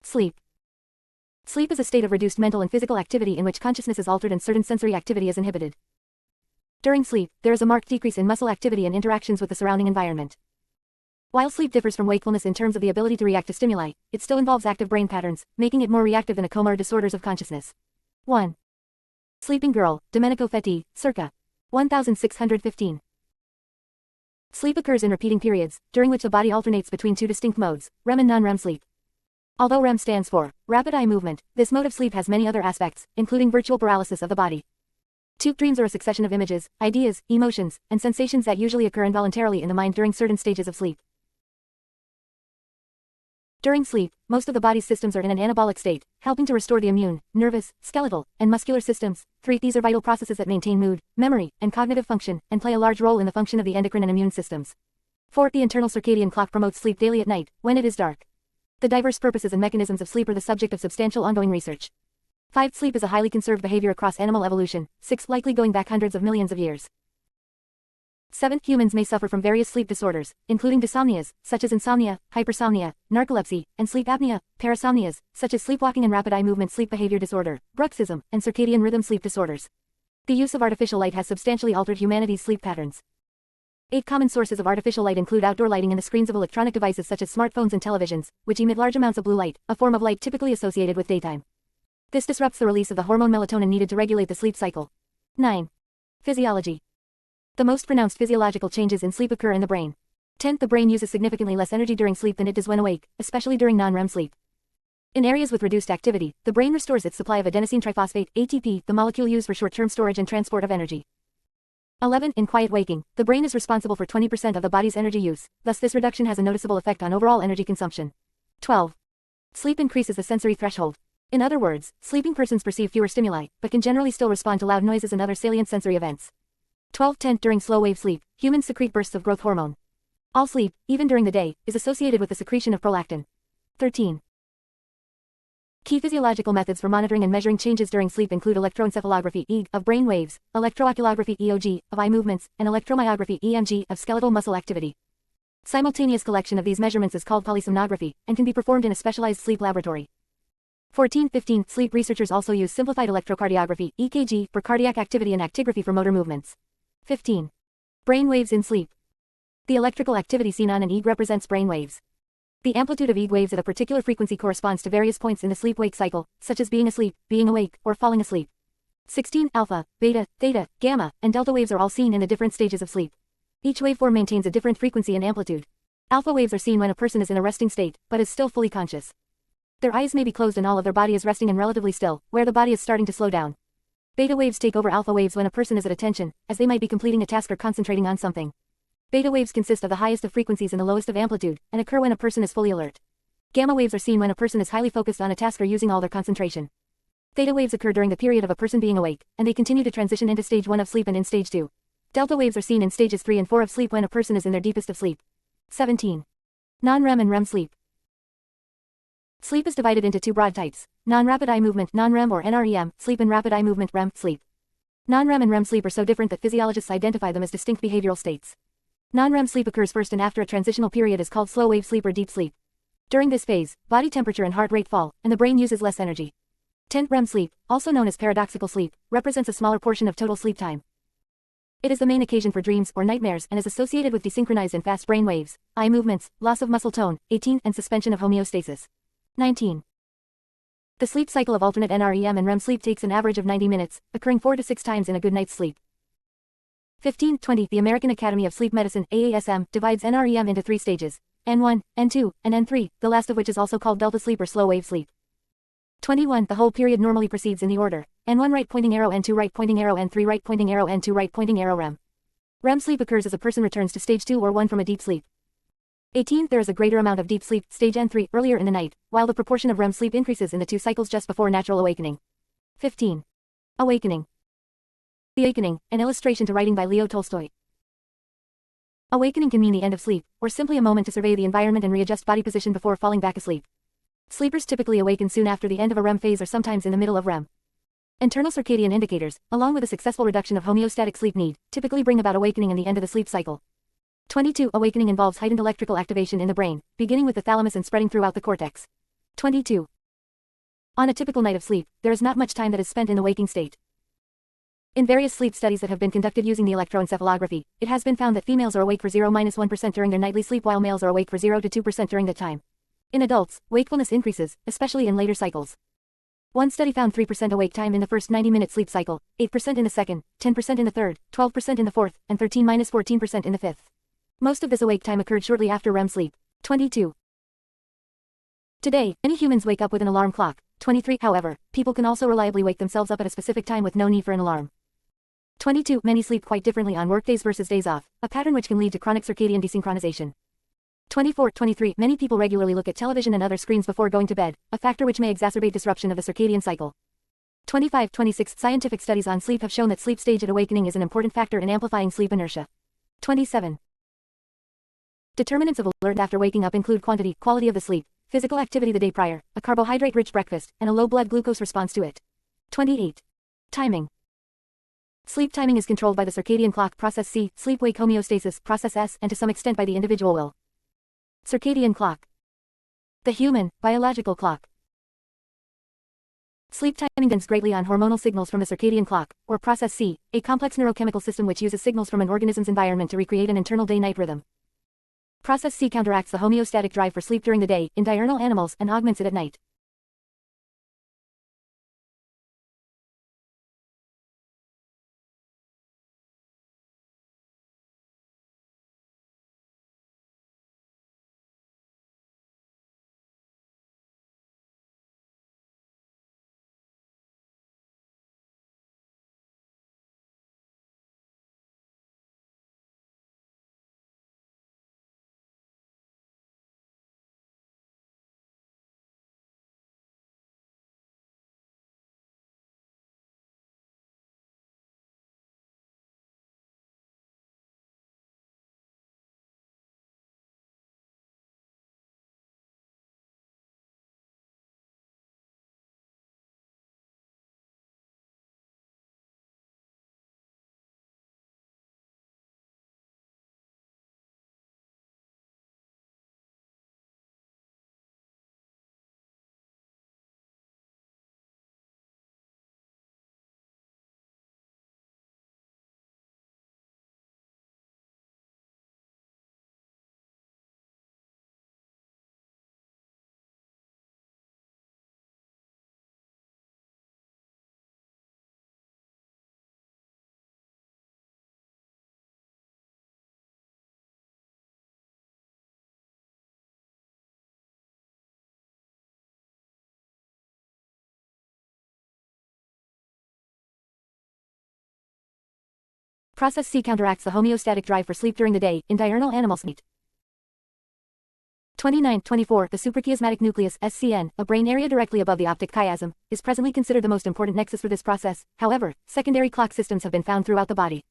Sleep. Sleep is a state of reduced mental and physical activity in which consciousness is altered and certain sensory activity is inhibited. During sleep, there is a marked decrease in muscle activity and interactions with the surrounding environment. While sleep differs from wakefulness in terms of the ability to react to stimuli, it still involves active brain patterns, making it more reactive than a coma or disorders of consciousness. 1. Sleeping Girl, Domenico Feti, circa 1615. Sleep occurs in repeating periods, during which the body alternates between two distinct modes, REM and non-REM sleep. Although REM stands for rapid eye movement, this mode of sleep has many other aspects, including virtual paralysis of the body. Dreams are a succession of images, ideas, emotions, and sensations that usually occur involuntarily in the mind during certain stages of sleep. During sleep, most of the body's systems are in an anabolic state, helping to restore the immune, nervous, skeletal, and muscular systems. 3. These are vital processes that maintain mood, memory, and cognitive function, and play a large role in the function of the endocrine and immune systems. 4. The internal circadian clock promotes sleep daily at night, when it is dark. The diverse purposes and mechanisms of sleep are the subject of substantial ongoing research. 5. Sleep is a highly conserved behavior across animal evolution, 6. Likely going back hundreds of millions of years. 7. Humans may suffer from various sleep disorders, including dysomnias, such as insomnia, hypersomnia, narcolepsy, and sleep apnea, parasomnias, such as sleepwalking and rapid eye movement sleep behavior disorder, bruxism, and circadian rhythm sleep disorders. The use of artificial light has substantially altered humanity's sleep patterns. 8. Common sources of artificial light include outdoor lighting and the screens of electronic devices such as smartphones and televisions, which emit large amounts of blue light, a form of light typically associated with daytime. This disrupts the release of the hormone melatonin needed to regulate the sleep cycle. 9. Physiology. The most pronounced physiological changes in sleep occur in the brain. 10. The brain uses significantly less energy during sleep than it does when awake, especially during non-REM sleep. In areas with reduced activity, the brain restores its supply of adenosine triphosphate, ATP, the molecule used for short-term storage and transport of energy. 11. In quiet waking, the brain is responsible for 20% of the body's energy use, thus this reduction has a noticeable effect on overall energy consumption. 12. Sleep increases the sensory threshold. In other words, sleeping persons perceive fewer stimuli, but can generally still respond to loud noises and other salient sensory events. 12. During slow-wave sleep, humans secrete bursts of growth hormone. All sleep, even during the day, is associated with the secretion of prolactin. 13. Key physiological methods for monitoring and measuring changes during sleep include electroencephalography (EEG) of brain waves, electrooculography (EOG) of eye movements, and electromyography (EMG) of skeletal muscle activity. Simultaneous collection of these measurements is called polysomnography, and can be performed in a specialized sleep laboratory. 14. 15. Sleep researchers also use simplified electrocardiography (EKG) for cardiac activity and actigraphy for motor movements. 15. Brain waves in sleep. The electrical activity seen on an EEG represents brain waves. The amplitude of EEG waves at a particular frequency corresponds to various points in the sleep-wake cycle, such as being asleep, being awake, or falling asleep. 16. Alpha, beta, theta, gamma, and delta waves are all seen in the different stages of sleep. Each waveform maintains a different frequency and amplitude. Alpha waves are seen when a person is in a resting state, but is still fully conscious. Their eyes may be closed and all of their body is resting and relatively still, where the body is starting to slow down. Beta waves take over alpha waves when a person is at attention, as they might be completing a task or concentrating on something. Beta waves consist of the highest of frequencies and the lowest of amplitude, and occur when a person is fully alert. Gamma waves are seen when a person is highly focused on a task or using all their concentration. Theta waves occur during the period of a person being awake, and they continue to transition into stage 1 of sleep and in stage 2. Delta waves are seen in stages 3 and 4 of sleep when a person is in their deepest of sleep. 17. Non-REM and REM sleep. Sleep is divided into two broad types: non-rapid eye movement non-REM or NREM sleep and rapid eye movement REM sleep. Non-REM and REM sleep are so different that physiologists identify them as distinct behavioral states. Non-REM sleep occurs first and after a transitional period is called slow-wave sleep or deep sleep. During this phase, body temperature and heart rate fall, and the brain uses less energy. 10. REM sleep, also known as paradoxical sleep, represents a smaller portion of total sleep time. It is the main occasion for dreams or nightmares and is associated with desynchronized and fast brain waves, eye movements, loss of muscle tone, 18, and suspension of homeostasis. 19. The sleep cycle of alternate NREM and REM sleep takes an average of 90 minutes, occurring 4 to 6 times in a good night's sleep. 15. 20. The American Academy of Sleep Medicine (AASM) divides NREM into 3 stages: N1, N2, and N3, the last of which is also called delta sleep or slow-wave sleep. 21. The whole period normally proceeds in the order: N1 right pointing arrow, N2 right pointing arrow, N3 right pointing arrow, N2 right pointing arrow. REM. REM sleep occurs as a person returns to stage 2 or 1 from a deep sleep. 18. There is a greater amount of deep sleep, stage N3, earlier in the night, while the proportion of REM sleep increases in the 2 cycles just before natural awakening. 15. Awakening. The Awakening, an illustration to writing by Leo Tolstoy. Awakening can mean the end of sleep, or simply a moment to survey the environment and readjust body position before falling back asleep. Sleepers typically awaken soon after the end of a REM phase or sometimes in the middle of REM. Internal circadian indicators, along with a successful reduction of homeostatic sleep need, typically bring about awakening and the end of the sleep cycle. 22. Awakening involves heightened electrical activation in the brain, beginning with the thalamus and spreading throughout the cortex. 22. On a typical night of sleep, there is not much time that is spent in the waking state. In various sleep studies that have been conducted using the electroencephalography, it has been found that females are awake for 0–1% during their nightly sleep while males are awake for 0 to 2% during that time. In adults, wakefulness increases, especially in later cycles. One study found 3% awake time in the first 90-minute sleep cycle, 8% in the second, 10% in the third, 12% in the fourth, and 13–14% in the fifth. Most of this awake time occurred shortly after REM sleep. 22. Today, many humans wake up with an alarm clock. 23. However, people can also reliably wake themselves up at a specific time with no need for an alarm. 22. Many sleep quite differently on workdays versus days off, a pattern which can lead to chronic circadian desynchronization. 24. 23. Many people regularly look at television and other screens before going to bed, a factor which may exacerbate disruption of the circadian cycle. 25. 26. Scientific studies on sleep have shown that sleep stage at awakening is an important factor in amplifying sleep inertia. 27. Determinants of alert after waking up include quantity, quality of the sleep, physical activity the day prior, a carbohydrate-rich breakfast, and a low blood glucose response to it. 28. Timing. Sleep timing is controlled by the circadian clock process C, sleep-wake homeostasis process S, and to some extent by the individual will. Circadian clock. The human, biological clock. Sleep timing depends greatly on hormonal signals from the circadian clock, or process C, a complex neurochemical system which uses signals from an organism's environment to recreate an internal day-night rhythm. Process C counteracts the homeostatic drive for sleep during the day in diurnal animals and augments it at night. Process C counteracts the homeostatic drive for sleep during the day in diurnal animals. 29. 24. The suprachiasmatic nucleus (SCN), a brain area directly above the optic chiasm, is presently considered the most important nexus for this process. However, secondary clock systems have been found throughout the body.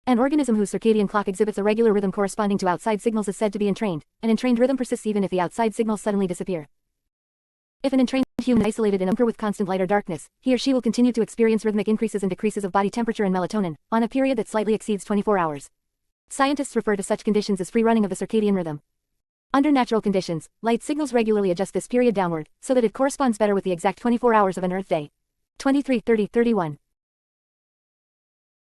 An organism whose circadian clock exhibits a regular rhythm corresponding to outside signals is said to be entrained. An entrained rhythm persists even if the outside signals suddenly disappear. If an entrained human is isolated in a room with constant light or darkness, he or she will continue to experience rhythmic increases and decreases of body temperature and melatonin, on a period that slightly exceeds 24 hours. Scientists refer to such conditions as free running of the circadian rhythm. Under natural conditions, light signals regularly adjust this period downward, so that it corresponds better with the exact 24 hours of an Earth day. 23, 30, 31.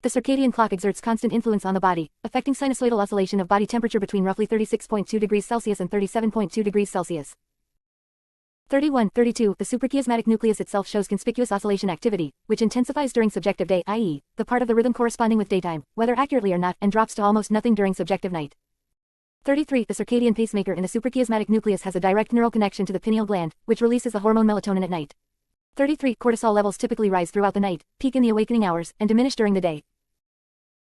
The circadian clock exerts constant influence on the body, affecting sinusoidal oscillation of body temperature between roughly 36.2 degrees Celsius and 37.2 degrees Celsius. 31, 32. The suprachiasmatic nucleus itself shows conspicuous oscillation activity, which intensifies during subjective day, i.e., the part of the rhythm corresponding with daytime, whether accurately or not, and drops to almost nothing during subjective night. 33. The circadian pacemaker in the suprachiasmatic nucleus has a direct neural connection to the pineal gland, which releases the hormone melatonin at night. 33. Cortisol levels typically rise throughout the night, peak in the awakening hours, and diminish during the day.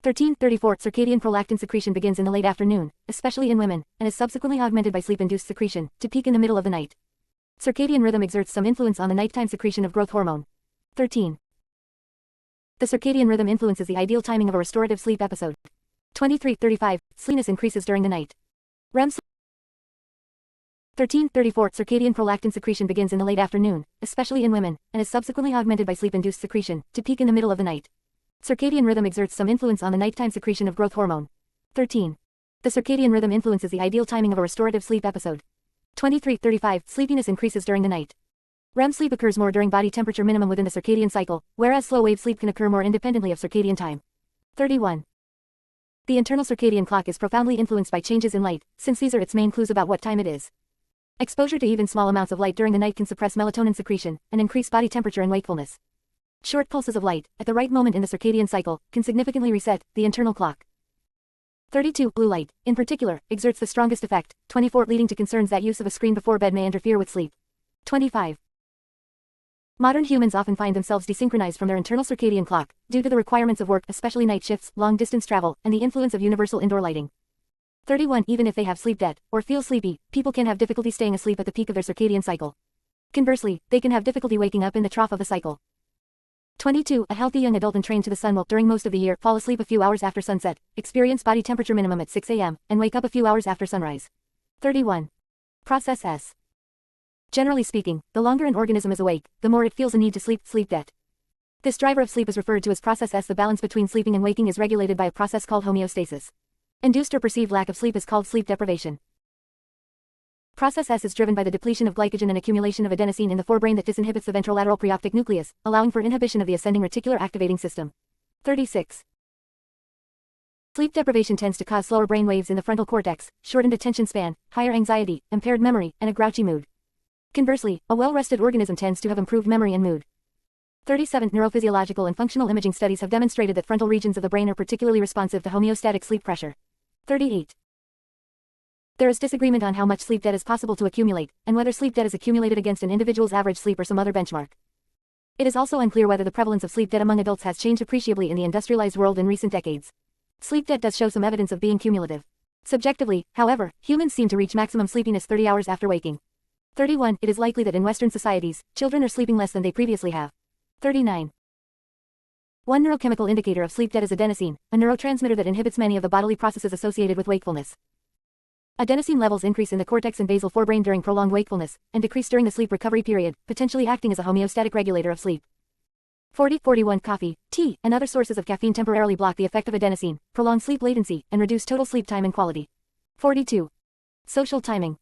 13. 34. Circadian prolactin secretion begins in the late afternoon, especially in women, and is subsequently augmented by sleep-induced secretion, to peak in the middle of the night. Circadian rhythm exerts some influence on the nighttime secretion of growth hormone. 13. The circadian rhythm influences the ideal timing of a restorative sleep episode. 23, 35. Sleepiness increases during the night. REM sleep. 13, 34. Circadian prolactin secretion begins in the late afternoon, especially in women, and is subsequently augmented by sleep-induced secretion, to peak in the middle of the night. Circadian rhythm exerts some influence on the nighttime secretion of growth hormone. 13. The circadian rhythm influences the ideal timing of a restorative sleep episode. 23, 35. Sleepiness increases during the night. REM sleep occurs more during body temperature minimum within the circadian cycle, whereas slow-wave sleep can occur more independently of circadian time. 31. The internal circadian clock is profoundly influenced by changes in light, since these are its main clues about what time it is. Exposure to even small amounts of light during the night can suppress melatonin secretion and increase body temperature and wakefulness. Short pulses of light, at the right moment in the circadian cycle, can significantly reset the internal clock. 32. Blue light, in particular, exerts the strongest effect, 24, leading to concerns that use of a screen before bed may interfere with sleep. 25. Modern humans often find themselves desynchronized from their internal circadian clock, due to the requirements of work, especially night shifts, long-distance travel, and the influence of universal indoor lighting. 31. Even if they have sleep debt, or feel sleepy, people can have difficulty staying asleep at the peak of their circadian cycle. Conversely, they can have difficulty waking up in the trough of the cycle. 22. A healthy young adult entrained to the sun will, during most of the year, fall asleep a few hours after sunset, experience body temperature minimum at 6 a.m., and wake up a few hours after sunrise. 31. Process S. Generally speaking, the longer an organism is awake, the more it feels a need to sleep debt. This driver of sleep is referred to as process S. The balance between sleeping and waking is regulated by a process called homeostasis. Induced or perceived lack of sleep is called sleep deprivation. Process S is driven by the depletion of glycogen and accumulation of adenosine in the forebrain that disinhibits the ventrolateral preoptic nucleus, allowing for inhibition of the ascending reticular activating system. 36. Sleep deprivation tends to cause slower brain waves in the frontal cortex, shortened attention span, higher anxiety, impaired memory, and a grouchy mood. Conversely, a well-rested organism tends to have improved memory and mood. 37. Neurophysiological and functional imaging studies have demonstrated that frontal regions of the brain are particularly responsive to homeostatic sleep pressure. 38. There is disagreement on how much sleep debt is possible to accumulate, and whether sleep debt is accumulated against an individual's average sleep or some other benchmark. It is also unclear whether the prevalence of sleep debt among adults has changed appreciably in the industrialized world in recent decades. Sleep debt does show some evidence of being cumulative. Subjectively, however, humans seem to reach maximum sleepiness 30 hours after waking. 31. It is likely that in Western societies, children are sleeping less than they previously have. 39. One neurochemical indicator of sleep debt is adenosine, a neurotransmitter that inhibits many of the bodily processes associated with wakefulness. Adenosine levels increase in the cortex and basal forebrain during prolonged wakefulness, and decrease during the sleep recovery period, potentially acting as a homeostatic regulator of sleep. 41. Coffee, tea, and other sources of caffeine temporarily block the effect of adenosine, prolong sleep latency, and reduce total sleep time and quality. 42. Social timing.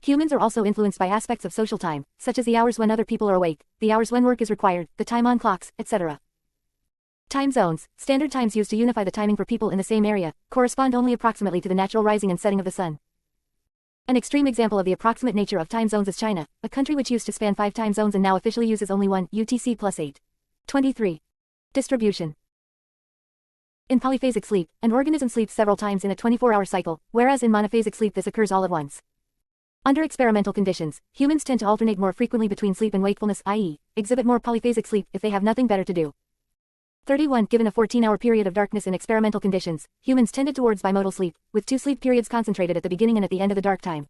Humans are also influenced by aspects of social time, such as the hours when other people are awake, the hours when work is required, the time on clocks, etc. Time zones, standard times used to unify the timing for people in the same area, correspond only approximately to the natural rising and setting of the sun. An extreme example of the approximate nature of time zones is China, a country which used to span 5 time zones and now officially uses only one, UTC plus 8. 23. Distribution. In polyphasic sleep, an organism sleeps several times in a 24-hour cycle, whereas in monophasic sleep this occurs all at once. Under experimental conditions, humans tend to alternate more frequently between sleep and wakefulness, i.e., exhibit more polyphasic sleep if they have nothing better to do. 31. Given a 14-hour period of darkness in experimental conditions, humans tended towards bimodal sleep, with 2 sleep periods concentrated at the beginning and at the end of the dark time.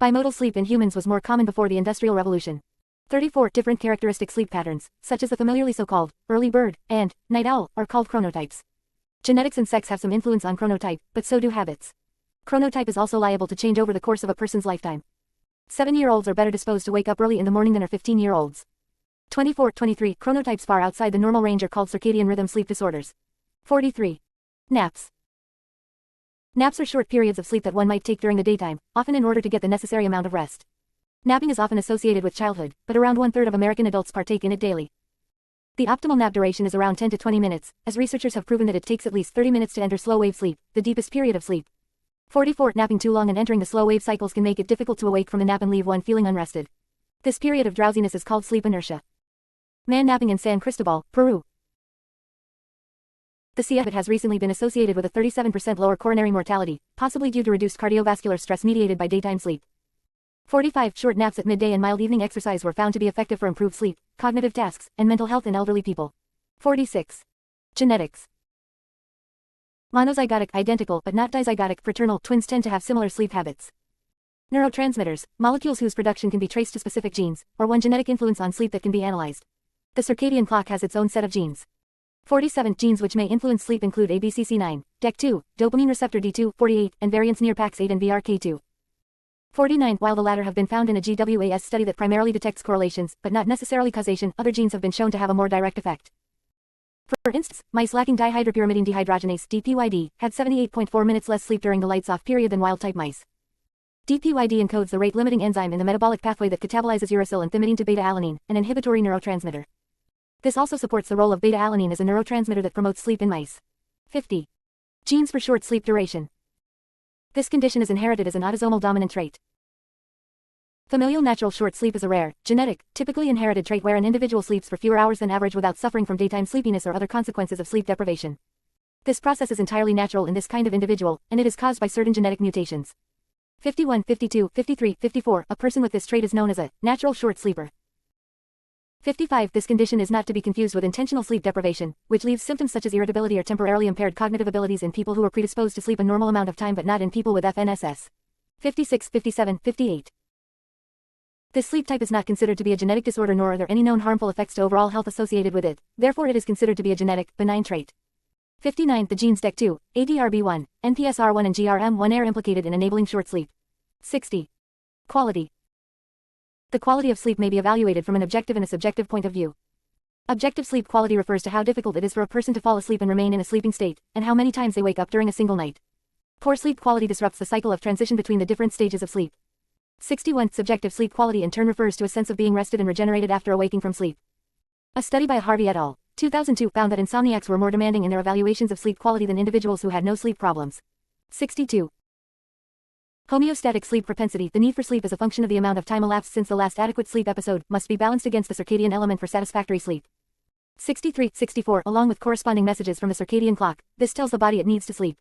Bimodal sleep in humans was more common before the Industrial Revolution. 34. Different characteristic sleep patterns, such as the familiarly so-called early bird and night owl, are called chronotypes. Genetics and sex have some influence on chronotype, but so do habits. Chronotype is also liable to change over the course of a person's lifetime. 7-year-olds are better disposed to wake up early in the morning than are 15-year-olds. 23. Chronotypes far outside the normal range are called circadian rhythm sleep disorders. 43. Naps. Naps are short periods of sleep that one might take during the daytime, often in order to get the necessary amount of rest. Napping is often associated with childhood, but around 1/3 of American adults partake in it daily. The optimal nap duration is around 10 to 20 minutes, as researchers have proven that it takes at least 30 minutes to enter slow-wave sleep, the deepest period of sleep. 44. Napping too long and entering the slow-wave cycles can make it difficult to awake from a nap and leave one feeling unrested. This period of drowsiness is called sleep inertia. Man napping in San Cristobal, Peru. The sea habit has recently been associated with a 37% lower coronary mortality, possibly due to reduced cardiovascular stress mediated by daytime sleep. 45. Short naps at midday and mild evening exercise were found to be effective for improved sleep, cognitive tasks, and mental health in elderly people. 46. Genetics. Monozygotic, identical but not dizygotic, fraternal twins tend to have similar sleep habits. Neurotransmitters, molecules whose production can be traced to specific genes, or one genetic influence on sleep that can be analyzed. The circadian clock has its own set of genes. 47. Genes which may influence sleep include ABCC9, DEC2, dopamine receptor D2, 48, and variants near PAX8 and BRK2. 49. While the latter have been found in a GWAS study that primarily detects correlations, but not necessarily causation, other genes have been shown to have a more direct effect. For instance, mice lacking dihydropyrimidine dehydrogenase DPYD had 78.4 minutes less sleep during the lights-off period than wild-type mice. DPYD encodes the rate-limiting enzyme in the metabolic pathway that catabolizes uracil and thymidine to beta-alanine, an inhibitory neurotransmitter. This also supports the role of beta-alanine as a neurotransmitter that promotes sleep in mice. 50. Genes for short sleep duration. This condition is inherited as an autosomal dominant trait. Familial natural short sleep is a rare, genetic, typically inherited trait where an individual sleeps for fewer hours than average without suffering from daytime sleepiness or other consequences of sleep deprivation. This process is entirely natural in this kind of individual, and it is caused by certain genetic mutations. 51, 52, 53, 54. A person with this trait is known as a natural short sleeper. 55. This condition is not to be confused with intentional sleep deprivation, which leaves symptoms such as irritability or temporarily impaired cognitive abilities in people who are predisposed to sleep a normal amount of time but not in people with FNSS. 56, 57, 58. This sleep type is not considered to be a genetic disorder nor are there any known harmful effects to overall health associated with it, therefore it is considered to be a genetic, benign trait. 59. The genes DEC2, ADRB1, NPSR1 and GRM1 are implicated in enabling short sleep. 60. Quality. The quality of sleep may be evaluated from an objective and a subjective point of view. Objective sleep quality refers to how difficult it is for a person to fall asleep and remain in a sleeping state, and how many times they wake up during a single night. Poor sleep quality disrupts the cycle of transition between the different stages of sleep. 61. Subjective sleep quality in turn refers to a sense of being rested and regenerated after awaking from sleep. A study by Harvey et al. 2002 found that insomniacs were more demanding in their evaluations of sleep quality than individuals who had no sleep problems. 62. Homeostatic sleep propensity. The need for sleep as a function of the amount of time elapsed since the last adequate sleep episode must be balanced against the circadian element for satisfactory sleep. 63, 64. Along with corresponding messages from the circadian clock, this tells the body it needs to sleep.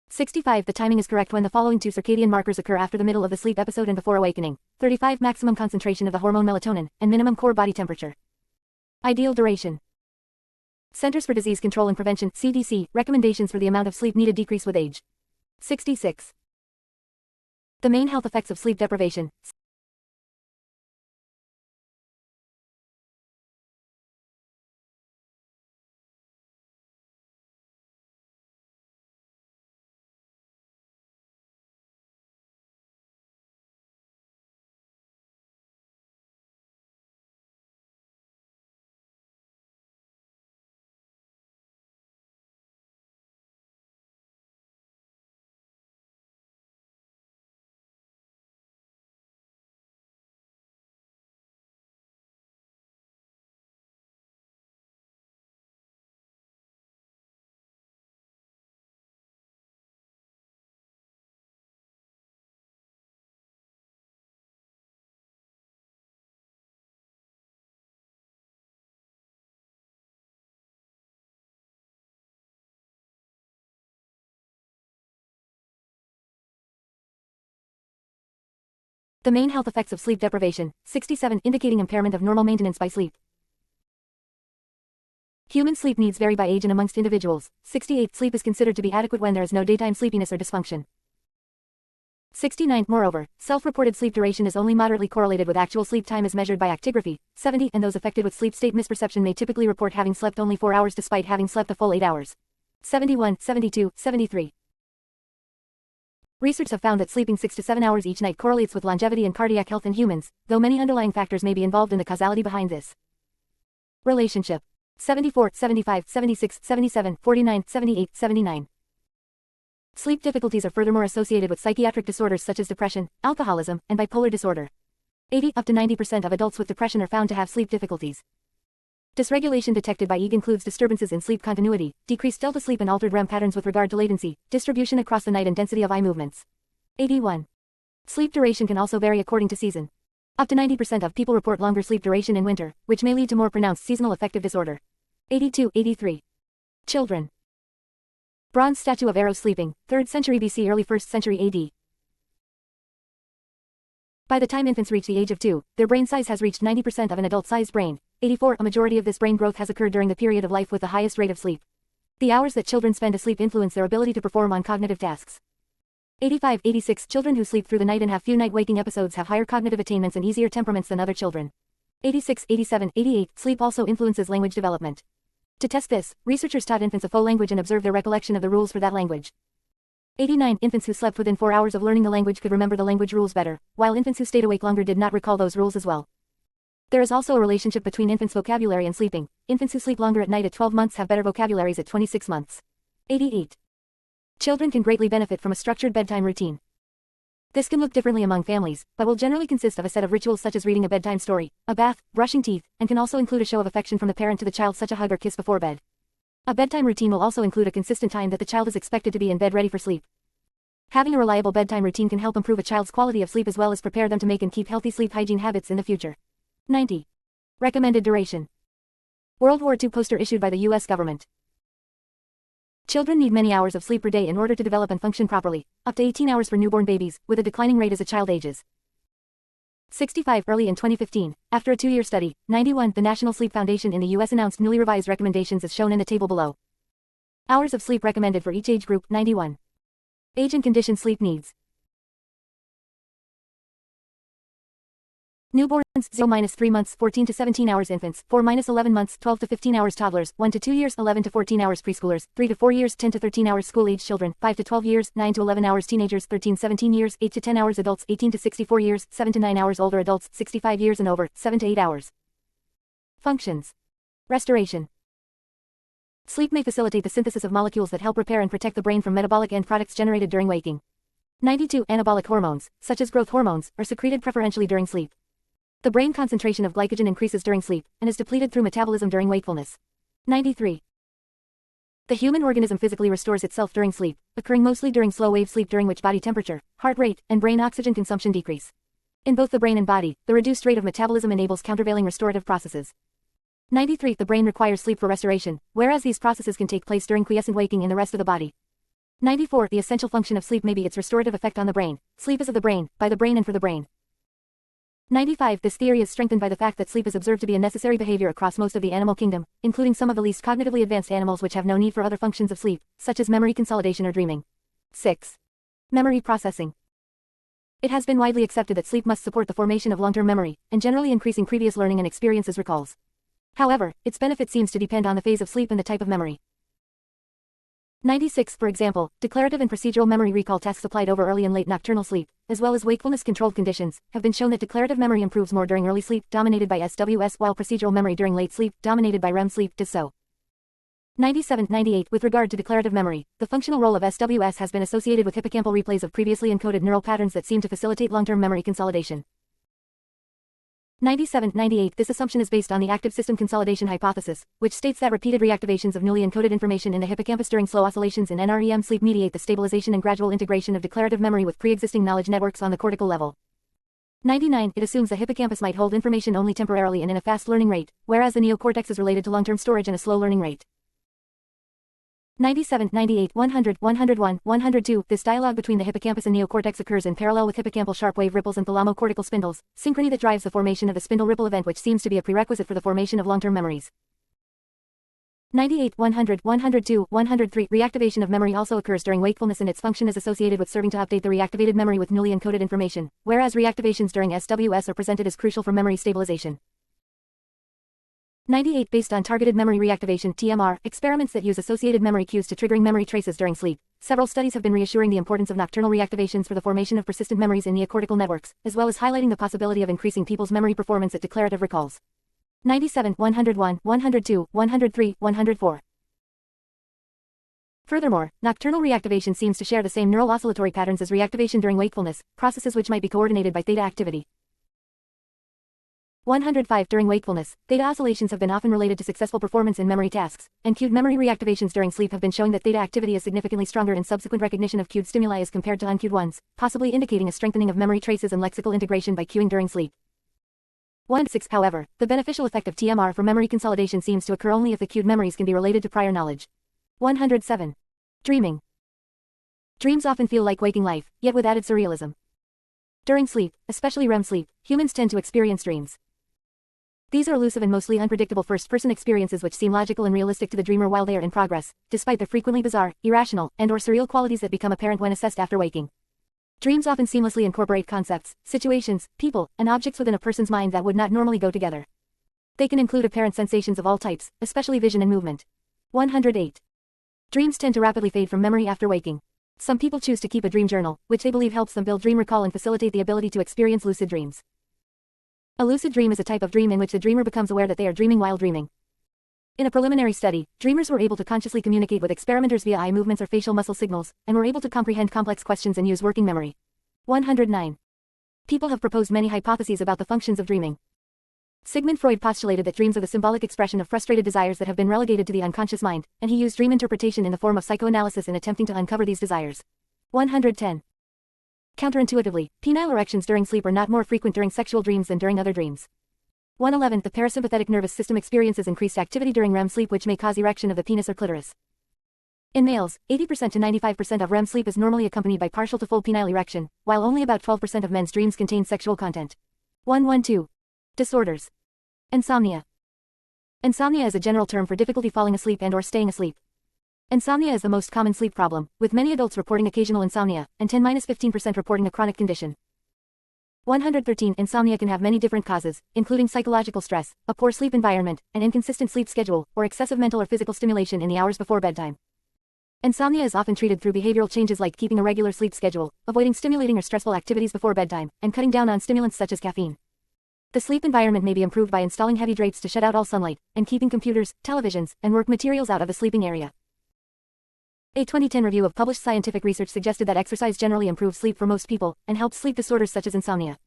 65. The timing is correct when the following two circadian markers occur after the middle of the sleep episode and before awakening. 35. Maximum concentration of the hormone melatonin, and minimum core body temperature. Ideal duration. Centers for Disease Control and Prevention, CDC, recommendations for the amount of sleep needed decrease with age. 66. The main health effects of sleep deprivation. The main health effects of sleep deprivation. 67. Indicating impairment of normal maintenance by sleep. Human sleep needs vary by age and amongst individuals. 68. Sleep is considered to be adequate when there is no daytime sleepiness or dysfunction. 69. Moreover, self-reported sleep duration is only moderately correlated with actual sleep time as measured by actigraphy. 70. And those affected with sleep state misperception may typically report having slept only 4 hours despite having slept a full 8 hours. 71, 72, 73. Research have found that sleeping 6 to 7 hours each night correlates with longevity and cardiac health in humans, though many underlying factors may be involved in the causality behind this. Relationship. 74, 75, 76, 77, 49, 78, 79. Sleep difficulties are furthermore associated with psychiatric disorders such as depression, alcoholism, and bipolar disorder. 80 up to 90% of adults with depression are found to have sleep difficulties. Dysregulation detected by EEG includes disturbances in sleep continuity, decreased delta sleep and altered REM patterns with regard to latency, distribution across the night and density of eye movements. 81. Sleep duration can also vary according to season. Up to 90% of people report longer sleep duration in winter, which may lead to more pronounced seasonal affective disorder. 82, 83. Children. Bronze statue of Eros sleeping, 3rd century BC early 1st century AD. By the time infants reach the age of 2, their brain size has reached 90% of an adult-sized brain. 84. A majority of this brain growth has occurred during the period of life with the highest rate of sleep. The hours that children spend asleep influence their ability to perform on cognitive tasks. 85, 86. Children who sleep through the night and have few night waking episodes have higher cognitive attainments and easier temperaments than other children. 86, 87, 88. Sleep also influences language development. To test this, researchers taught infants a faux language and observed their recollection of the rules for that language. 89. Infants who slept within 4 hours of learning the language could remember the language rules better, while infants who stayed awake longer did not recall those rules as well. There is also a relationship between infants' vocabulary and sleeping. Infants who sleep longer at night at 12 months have better vocabularies at 26 months. 88. Children can greatly benefit from a structured bedtime routine. This can look differently among families, but will generally consist of a set of rituals such as reading a bedtime story, a bath, brushing teeth, and can also include a show of affection from the parent to the child such a hug or kiss before bed. A bedtime routine will also include a consistent time that the child is expected to be in bed ready for sleep. Having a reliable bedtime routine can help improve a child's quality of sleep as well as prepare them to make and keep healthy sleep hygiene habits in the future. 90. Recommended duration. World War II poster issued by the U.S. government. Children need many hours of sleep per day in order to develop and function properly, up to 18 hours for newborn babies, with a declining rate as a child ages. 65. Early in 2015, after a 2-year study, 91. The National Sleep Foundation in the U.S. announced newly revised recommendations as shown in the table below. Hours of sleep recommended for each age group, 91. Age and condition sleep needs. Newborns, 0-3 months, 14 to 17 hours. Infants, 4-11 months, 12 to 15 hours. Toddlers, 1 to 2 years, 11 to 14 hours. Preschoolers, 3 to 4 years, 10 to 13 hours. School-age children, 5 to 12 years, 9 to 11 hours. Teenagers, 13-17 years, 8 to 10 hours. Adults, 18 to 64 years, 7 to 9 hours. Older adults, 65 years and over, 7 to 8 hours. Functions. Restoration. Sleep may facilitate the synthesis of molecules that help repair and protect the brain from metabolic end products generated during waking. 92. Anabolic hormones, such as growth hormones, are secreted preferentially during sleep. The brain concentration of glycogen increases during sleep, and is depleted through metabolism during wakefulness. 93. The human organism physically restores itself during sleep, occurring mostly during slow-wave sleep during which body temperature, heart rate, and brain oxygen consumption decrease. In both the brain and body, the reduced rate of metabolism enables countervailing restorative processes. 93. The brain requires sleep for restoration, whereas these processes can take place during quiescent waking in the rest of the body. 94. The essential function of sleep may be its restorative effect on the brain. Sleep is of the brain, by the brain and for the brain. 95. This theory is strengthened by the fact that sleep is observed to be a necessary behavior across most of the animal kingdom, including some of the least cognitively advanced animals which have no need for other functions of sleep, such as memory consolidation or dreaming. 6. Memory processing. It has been widely accepted that sleep must support the formation of long-term memory, and generally increasing previous learning and experiences recalls. However, its benefit seems to depend on the phase of sleep and the type of memory. 96. For example, declarative and procedural memory recall tasks applied over early and late nocturnal sleep, as well as wakefulness-controlled conditions, have been shown that declarative memory improves more during early sleep, dominated by SWS, while procedural memory during late sleep, dominated by REM sleep, does so. 97. 98. With regard to declarative memory, the functional role of SWS has been associated with hippocampal replays of previously encoded neural patterns that seem to facilitate long-term memory consolidation. 97. 98. This assumption is based on the active system consolidation hypothesis, which states that repeated reactivations of newly encoded information in the hippocampus during slow oscillations in NREM sleep mediate the stabilization and gradual integration of declarative memory with pre-existing knowledge networks on the cortical level. 99. It assumes the hippocampus might hold information only temporarily and in a fast learning rate, whereas the neocortex is related to long-term storage and a slow learning rate. 97, 98, 100, 101, 102. This dialogue between the hippocampus and neocortex occurs in parallel with hippocampal sharp wave ripples and thalamocortical spindles, synchrony that drives the formation of the spindle ripple event, which seems to be a prerequisite for the formation of long-term memories. 98, 100, 102, 103. Reactivation of memory also occurs during wakefulness, and its function is associated with serving to update the reactivated memory with newly encoded information, whereas reactivations during SWS are presented as crucial for memory stabilization. 98. Based on targeted memory reactivation (TMR), experiments that use associated memory cues to triggering memory traces during sleep. Several studies have been reassuring the importance of nocturnal reactivations for the formation of persistent memories in neocortical networks, as well as highlighting the possibility of increasing people's memory performance at declarative recalls. 97, 101, 102, 103, 104. Furthermore, nocturnal reactivation seems to share the same neural oscillatory patterns as reactivation during wakefulness, processes which might be coordinated by theta activity. 105. During wakefulness, theta oscillations have been often related to successful performance in memory tasks, and cued memory reactivations during sleep have been showing that theta activity is significantly stronger in subsequent recognition of cued stimuli as compared to uncued ones, possibly indicating a strengthening of memory traces and lexical integration by cueing during sleep. 106. However, the beneficial effect of TMR for memory consolidation seems to occur only if the cued memories can be related to prior knowledge. 107. Dreaming. Dreams often feel like waking life, yet with added surrealism. During sleep, especially REM sleep, humans tend to experience dreams. These are elusive and mostly unpredictable first-person experiences which seem logical and realistic to the dreamer while they are in progress, despite the frequently bizarre, irrational, and/or surreal qualities that become apparent when assessed after waking. Dreams often seamlessly incorporate concepts, situations, people, and objects within a person's mind that would not normally go together. They can include apparent sensations of all types, especially vision and movement. 108. Dreams tend to rapidly fade from memory after waking. Some people choose to keep a dream journal, which they believe helps them build dream recall and facilitate the ability to experience lucid dreams. A lucid dream is a type of dream in which the dreamer becomes aware that they are dreaming while dreaming. In a preliminary study, dreamers were able to consciously communicate with experimenters via eye movements or facial muscle signals, and were able to comprehend complex questions and use working memory. 109. People have proposed many hypotheses about the functions of dreaming. Sigmund Freud postulated that dreams are the symbolic expression of frustrated desires that have been relegated to the unconscious mind, and he used dream interpretation in the form of psychoanalysis in attempting to uncover these desires. 110. Counterintuitively, penile erections during sleep are not more frequent during sexual dreams than during other dreams. 111. The parasympathetic nervous system experiences increased activity during REM sleep, which may cause erection of the penis or clitoris. In males, 80% to 95% of REM sleep is normally accompanied by partial to full penile erection, while only about 12% of men's dreams contain sexual content. 112. Disorders. Insomnia. Insomnia is a general term for difficulty falling asleep and/or staying asleep. Insomnia is the most common sleep problem, with many adults reporting occasional insomnia, and 10–15% reporting a chronic condition. 113. Insomnia can have many different causes, including psychological stress, a poor sleep environment, an inconsistent sleep schedule, or excessive mental or physical stimulation in the hours before bedtime. Insomnia is often treated through behavioral changes like keeping a regular sleep schedule, avoiding stimulating or stressful activities before bedtime, and cutting down on stimulants such as caffeine. The sleep environment may be improved by installing heavy drapes to shut out all sunlight, and keeping computers, televisions, and work materials out of the sleeping area. A 2010 review of published scientific research suggested that exercise generally improves sleep for most people, and helps sleep disorders such as insomnia.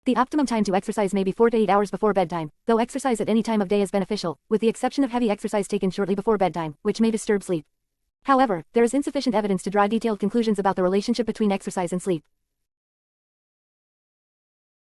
The optimum time to exercise may be 4 to 8 hours before bedtime, though exercise at any time of day is beneficial, with the exception of heavy exercise taken shortly before bedtime, which may disturb sleep. However, there is insufficient evidence to draw detailed conclusions about the relationship between exercise and sleep.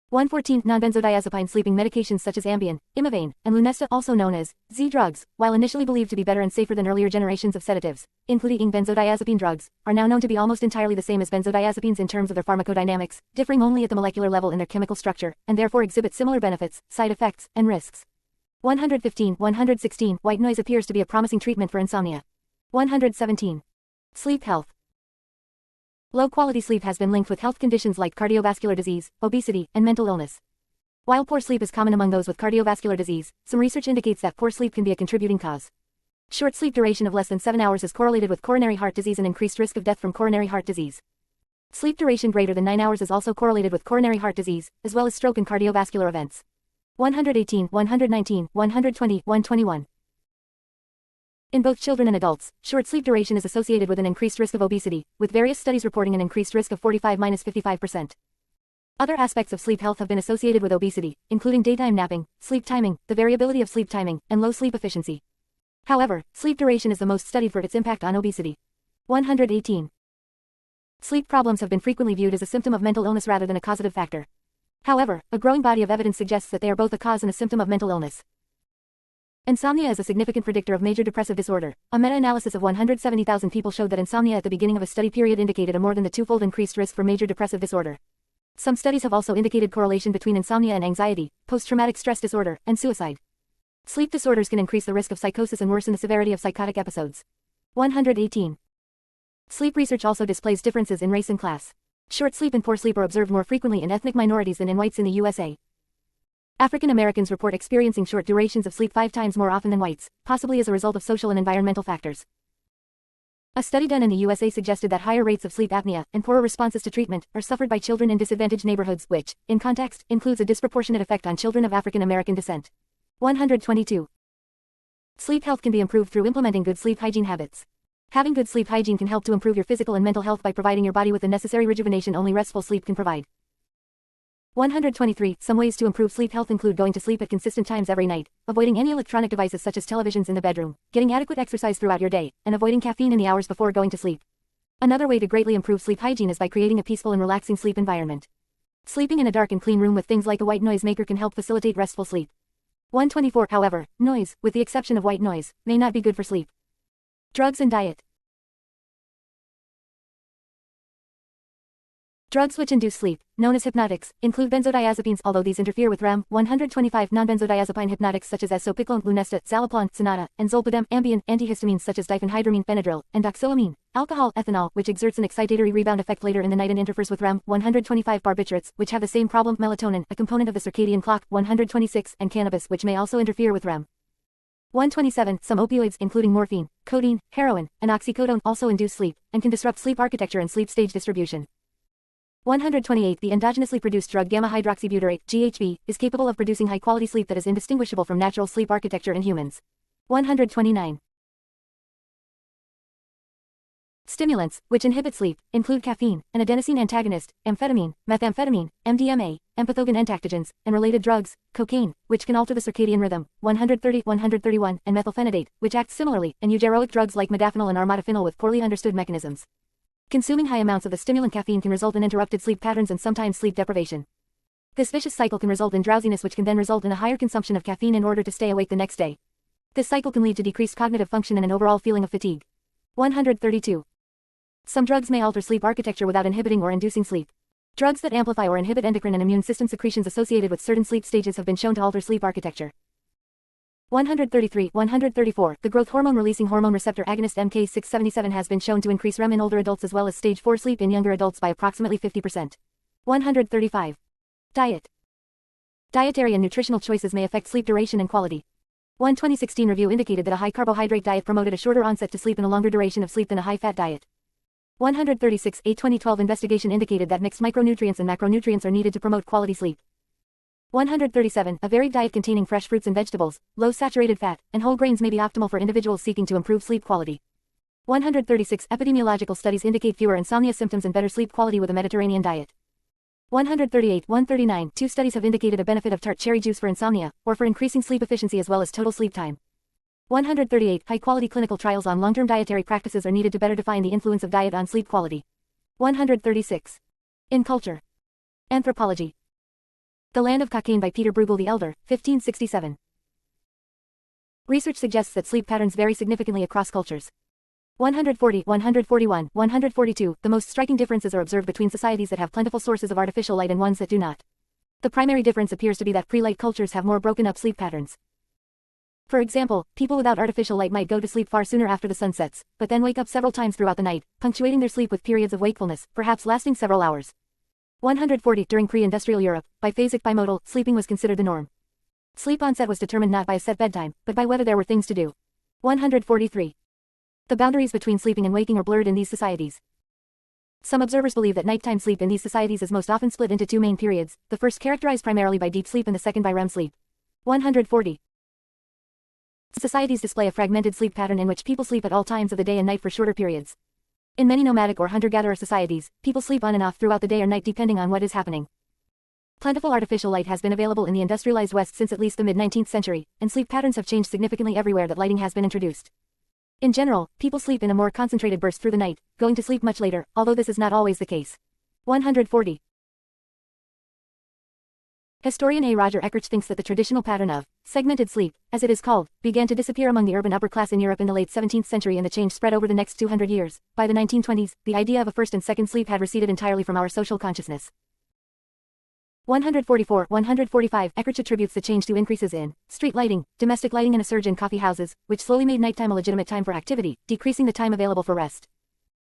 114. Non-benzodiazepine sleeping medications such as Ambien, Imovane, and Lunesta, also known as Z drugs, while initially believed to be better and safer than earlier generations of sedatives, including benzodiazepine drugs, are now known to be almost entirely the same as benzodiazepines in terms of their pharmacodynamics, differing only at the molecular level in their chemical structure, and therefore exhibit similar benefits, side effects, and risks. 115. 116. White noise appears to be a promising treatment for insomnia. 117. Sleep health. Low-quality sleep has been linked with health conditions like cardiovascular disease, obesity, and mental illness. While poor sleep is common among those with cardiovascular disease, some research indicates that poor sleep can be a contributing cause. Short sleep duration of less than 7 hours is correlated with coronary heart disease and increased risk of death from coronary heart disease. Sleep duration greater than 9 hours is also correlated with coronary heart disease, as well as stroke and cardiovascular events. 118, 119, 120, 121. In both children and adults, short sleep duration is associated with an increased risk of obesity, with various studies reporting an increased risk of 45–55%. Other aspects of sleep health have been associated with obesity, including daytime napping, sleep timing, the variability of sleep timing, and low sleep efficiency. However, sleep duration is the most studied for its impact on obesity. 118. Sleep problems have been frequently viewed as a symptom of mental illness rather than a causative factor. However, a growing body of evidence suggests that they are both a cause and a symptom of mental illness. Insomnia is a significant predictor of major depressive disorder. A meta-analysis of 170,000 people showed that insomnia at the beginning of a study period indicated a more than the twofold increased risk for major depressive disorder. Some studies have also indicated correlation between insomnia and anxiety, post-traumatic stress disorder, and suicide. Sleep disorders can increase the risk of psychosis and worsen the severity of psychotic episodes. 118. Sleep research also displays differences in race and class. Short sleep and poor sleep are observed more frequently in ethnic minorities than in whites in the USA. African Americans report experiencing short durations of sleep 5 times more often than whites, possibly as a result of social and environmental factors. A study done in the USA suggested that higher rates of sleep apnea and poorer responses to treatment are suffered by children in disadvantaged neighborhoods, which, in context, includes a disproportionate effect on children of African American descent. 122. Sleep health can be improved through implementing good sleep hygiene habits. Having good sleep hygiene can help to improve your physical and mental health by providing your body with the necessary rejuvenation only restful sleep can provide. 123. Some ways to improve sleep health include going to sleep at consistent times every night, avoiding any electronic devices such as televisions in the bedroom, getting adequate exercise throughout your day, and avoiding caffeine in the hours before going to sleep. Another way to greatly improve sleep hygiene is by creating a peaceful and relaxing sleep environment. Sleeping in a dark and clean room with things like a white noise maker can help facilitate restful sleep. 124. However, noise, with the exception of white noise, may not be good for sleep. Drugs and diet. Drugs which induce sleep, known as hypnotics, include benzodiazepines, although these interfere with REM. 125. Non-benzodiazepine hypnotics such as esopiclone, Lunesta, Zaloplan, Sonata, and Zolpidem. Ambien, antihistamines such as diphenhydramine, Benadryl, and doxylamine. Alcohol, ethanol, which exerts an excitatory rebound effect later in the night and interferes with REM. 125. Barbiturates, which have the same problem. Melatonin, a component of the circadian clock. 126. And cannabis, which may also interfere with REM. 127. Some opioids, including morphine, codeine, heroin, and oxycodone, also induce sleep, and can disrupt sleep architecture and sleep stage distribution. 128. The endogenously produced drug gamma-hydroxybutyrate, GHB, is capable of producing high-quality sleep that is indistinguishable from natural sleep architecture in humans. 129. Stimulants, which inhibit sleep, include caffeine, an adenosine antagonist, amphetamine, methamphetamine, MDMA, empathogen entactogens, and related drugs, cocaine, which can alter the circadian rhythm, 130-131, and methylphenidate, which acts similarly, and eugeroic drugs like modafinil and armodafinil with poorly understood mechanisms. Consuming high amounts of the stimulant caffeine can result in interrupted sleep patterns and sometimes sleep deprivation. This vicious cycle can result in drowsiness, which can then result in a higher consumption of caffeine in order to stay awake the next day. This cycle can lead to decreased cognitive function and an overall feeling of fatigue. 132. Some drugs may alter sleep architecture without inhibiting or inducing sleep. Drugs that amplify or inhibit endocrine and immune system secretions associated with certain sleep stages have been shown to alter sleep architecture. 133-134. The growth hormone-releasing hormone receptor agonist MK677 has been shown to increase REM in older adults as well as stage 4 sleep in younger adults by approximately 50%. 135. Diet. Dietary and nutritional choices may affect sleep duration and quality. One 2016 review indicated that a high-carbohydrate diet promoted a shorter onset to sleep and a longer duration of sleep than a high-fat diet. 136. A 2012 investigation indicated that mixed micronutrients and macronutrients are needed to promote quality sleep. 137. A varied diet containing fresh fruits and vegetables, low saturated fat, and whole grains may be optimal for individuals seeking to improve sleep quality. 136. Epidemiological studies indicate fewer insomnia symptoms and better sleep quality with a Mediterranean diet. 138-139. Two studies have indicated a benefit of tart cherry juice for insomnia, or for increasing sleep efficiency as well as total sleep time. 138. High-quality clinical trials on long-term dietary practices are needed to better define the influence of diet on sleep quality. 136. In Culture. Anthropology. The Land of Cockaigne by Peter Bruegel the Elder, 1567. Research suggests that sleep patterns vary significantly across cultures. 140, 141, 142. The most striking differences are observed between societies that have plentiful sources of artificial light and ones that do not. The primary difference appears to be that pre-light cultures have more broken-up sleep patterns. For example, people without artificial light might go to sleep far sooner after the sun sets, but then wake up several times throughout the night, punctuating their sleep with periods of wakefulness, perhaps lasting several hours. 140. During pre-industrial Europe, biphasic bimodal, sleeping was considered the norm. Sleep onset was determined not by a set bedtime, but by whether there were things to do. 143. The boundaries between sleeping and waking are blurred in these societies. Some observers believe that nighttime sleep in these societies is most often split into two main periods, the first characterized primarily by deep sleep and the second by REM sleep. 140. Societies display a fragmented sleep pattern in which people sleep at all times of the day and night for shorter periods. In many nomadic or hunter-gatherer societies, people sleep on and off throughout the day or night depending on what is happening. Plentiful artificial light has been available in the industrialized West since at least the mid-19th century, and sleep patterns have changed significantly everywhere that lighting has been introduced. In general, people sleep in a more concentrated burst through the night, going to sleep much later, although this is not always the case. 140. Historian A. Roger Eckarch thinks that the traditional pattern of segmented sleep, as it is called, began to disappear among the urban upper class in Europe in the late 17th century and the change spread over the next 200 years. By the 1920s, the idea of a first and second sleep had receded entirely from our social consciousness. 144-145. Eckarch attributes the change to increases in street lighting, domestic lighting and a surge in coffee houses, which slowly made nighttime a legitimate time for activity, decreasing the time available for rest.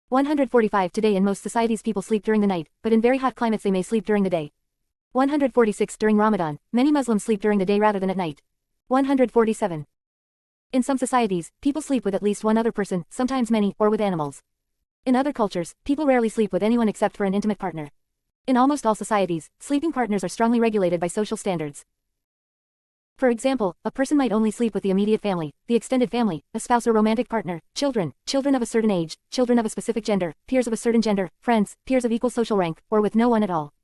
145. Today in most societies people sleep during the night, but in very hot climates they may sleep during the day. 146. During Ramadan, many Muslims sleep during the day rather than at night. 147. In some societies, people sleep with at least one other person, sometimes many, or with animals. In other cultures, people rarely sleep with anyone except for an intimate partner. In almost all societies, sleeping partners are strongly regulated by social standards. For example, a person might only sleep with the immediate family, the extended family, a spouse or romantic partner, children, children of a certain age, children of a specific gender, peers of a certain gender, friends, peers of equal social rank, or with no one at all.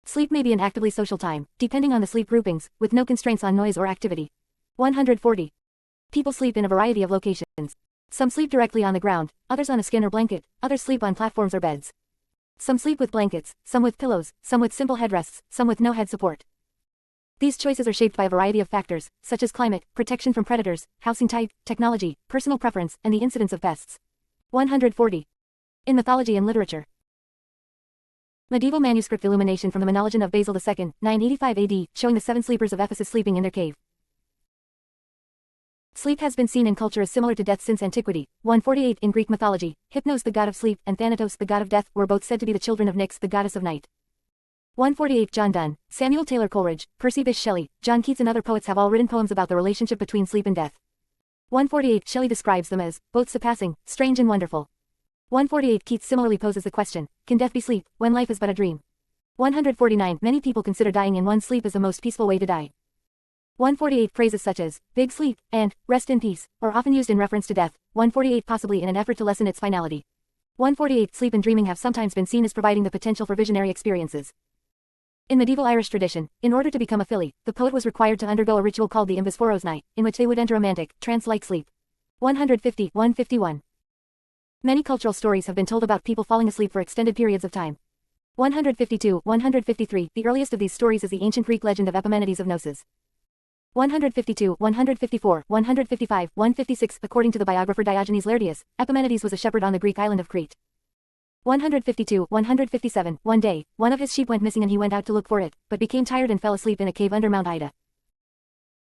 Sleep may be an actively social time, depending on the sleep groupings, with no constraints on noise or activity. 140. People sleep in a variety of locations. Some sleep directly on the ground, others on a skin or blanket, others sleep on platforms or beds. Some sleep with blankets, some with pillows, some with simple headrests, some with no head support. These choices are shaped by a variety of factors, such as climate, protection from predators, housing type, technology, personal preference, and the incidence of pests. 140. In mythology and literature. Medieval manuscript illumination from the Menologion of Basil II, 985 AD, showing the 7 sleepers of Ephesus sleeping in their cave. Sleep has been seen in culture as similar to death since antiquity. 148. In Greek mythology, Hypnos the god of sleep, and Thanatos the god of death, were both said to be the children of Nyx the goddess of night. 148. John Donne, Samuel Taylor Coleridge, Percy Bysshe Shelley, John Keats and other poets have all written poems about the relationship between sleep and death. 148. Shelley describes them as both surpassing, strange and wonderful. 148. Keats similarly poses the question, can death be sleep, when life is but a dream? 149. Many people consider dying in one's sleep as the most peaceful way to die. 148. Phrases such as, big sleep, and, rest in peace, are often used in reference to death. 148. Possibly in an effort to lessen its finality. 148 Sleep and dreaming have sometimes been seen as providing the potential for visionary experiences. In medieval Irish tradition, in order to become a filly, the poet was required to undergo a ritual called the Imbis Foros night, in which they would enter a mantic, trance-like sleep. 151. Many cultural stories have been told about people falling asleep for extended periods of time. 153. The earliest of these stories is the ancient Greek legend of Epimenides of Knossos. 154, 155, 156 According to the biographer Diogenes Laertius, Epimenides was a shepherd on the Greek island of Crete. 157 One day, one of his sheep went missing and he went out to look for it, but became tired and fell asleep in a cave under Mount Ida.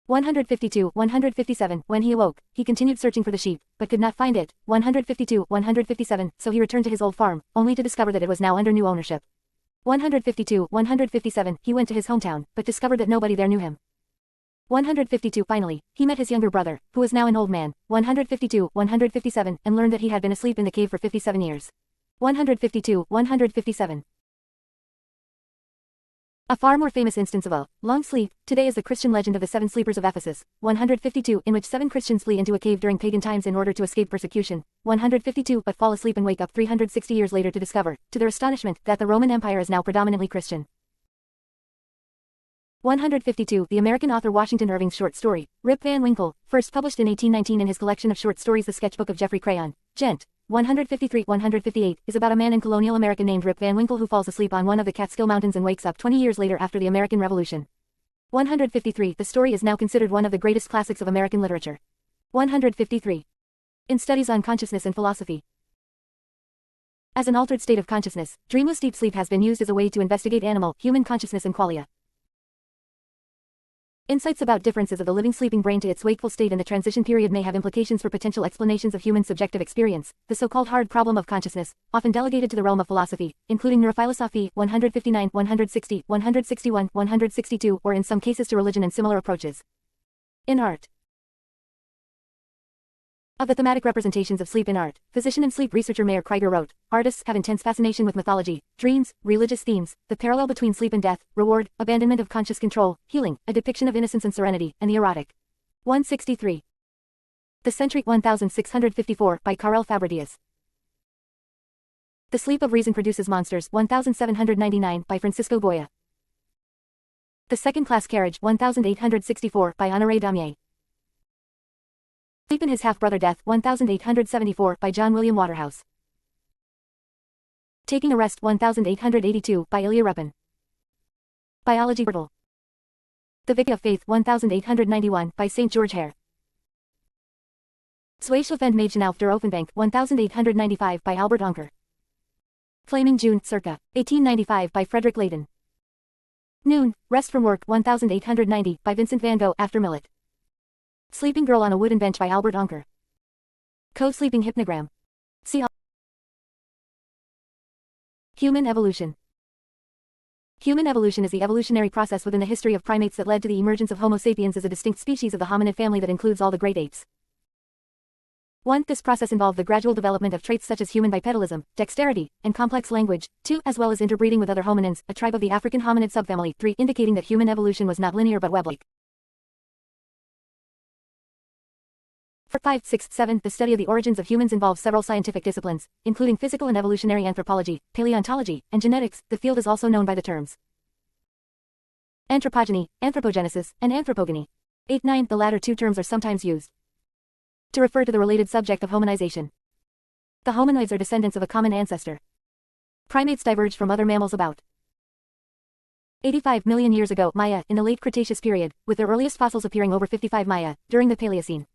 157 When he awoke, he continued searching for the sheep, but could not find it. 157 So he returned to his old farm, only to discover that it was now under new ownership. 157 He went to his hometown, but discovered that nobody there knew him. 152 Finally, he met his younger brother, who was now an old man. 157 And learned that he had been asleep in the cave for 57 years. 157 A far more famous instance of a long sleep today is the Christian legend of the seven sleepers of Ephesus. 152 In which seven Christians flee into a cave during pagan times in order to escape persecution. 152 But fall asleep and wake up 360 years later to discover, to their astonishment, that the Roman Empire is now predominantly Christian. 152 The American author Washington Irving's short story, Rip Van Winkle, first published in 1819 in his collection of short stories The Sketchbook of Geoffrey Crayon, Gent. 158 is about a man in colonial America named Rip Van Winkle who falls asleep on one of the Catskill Mountains and wakes up 20 years later after the American Revolution. 153 The story is now considered one of the greatest classics of American literature. 153 In studies on consciousness and philosophy. As an altered state of consciousness, dreamless deep sleep has been used as a way to investigate animal-human consciousness and qualia. Insights about differences of the living sleeping brain to its wakeful state in the transition period may have implications for potential explanations of human subjective experience, the so-called hard problem of consciousness, often delegated to the realm of philosophy, including neurophilosophy, 159, 160, 161, 162, or in some cases to religion and similar approaches. In art. Of the thematic representations of sleep in art, physician and sleep researcher Mayer Krieger wrote, artists have intense fascination with mythology, dreams, religious themes, the parallel between sleep and death, reward, abandonment of conscious control, healing, a depiction of innocence and serenity, and the erotic. 163. The Century 1654 by Karel Fabritius. The Sleep of Reason Produces Monsters 1799 by Francisco Goya. The Second Class Carriage 1864 by Honoré Daumier. Sleep in His Half-Brother Death 1874 by John William Waterhouse. Taking a Rest 1882 by Ilya Repin. Biology Birtle. The Vicky of Faith 1891 by St. George Hare. Zweischaft and Mädchen auf der Offenbank 1895 by Albert Onker. Flaming June circa 1895 by Frederick Leighton. Noon, Rest from Work 1890 by Vincent van Gogh after Millet. Sleeping Girl on a Wooden Bench by Albert Onker. Co-sleeping hypnogram. See all. Human evolution. Human evolution is the evolutionary process within the history of primates that led to the emergence of Homo sapiens as a distinct species of the hominid family that includes all the great apes. 1. This process involved the gradual development of traits such as human bipedalism, dexterity, and complex language. 2. As well as interbreeding with other hominins, a tribe of the African hominid subfamily. 3. Indicating that human evolution was not linear but web-like. 4, 5, 6, 7. The study of the origins of humans involves several scientific disciplines, including physical and evolutionary anthropology, paleontology, and genetics. The field is also known by the terms anthropogeny, anthropogenesis, and anthropogeny. 8, 9. The latter two terms are sometimes used to refer to the related subject of hominization. The hominoids are descendants of a common ancestor. Primates diverged from other mammals about 85 million years ago, Maya, in the late Cretaceous period, with their earliest fossils appearing over 55 Maya, during the Paleocene.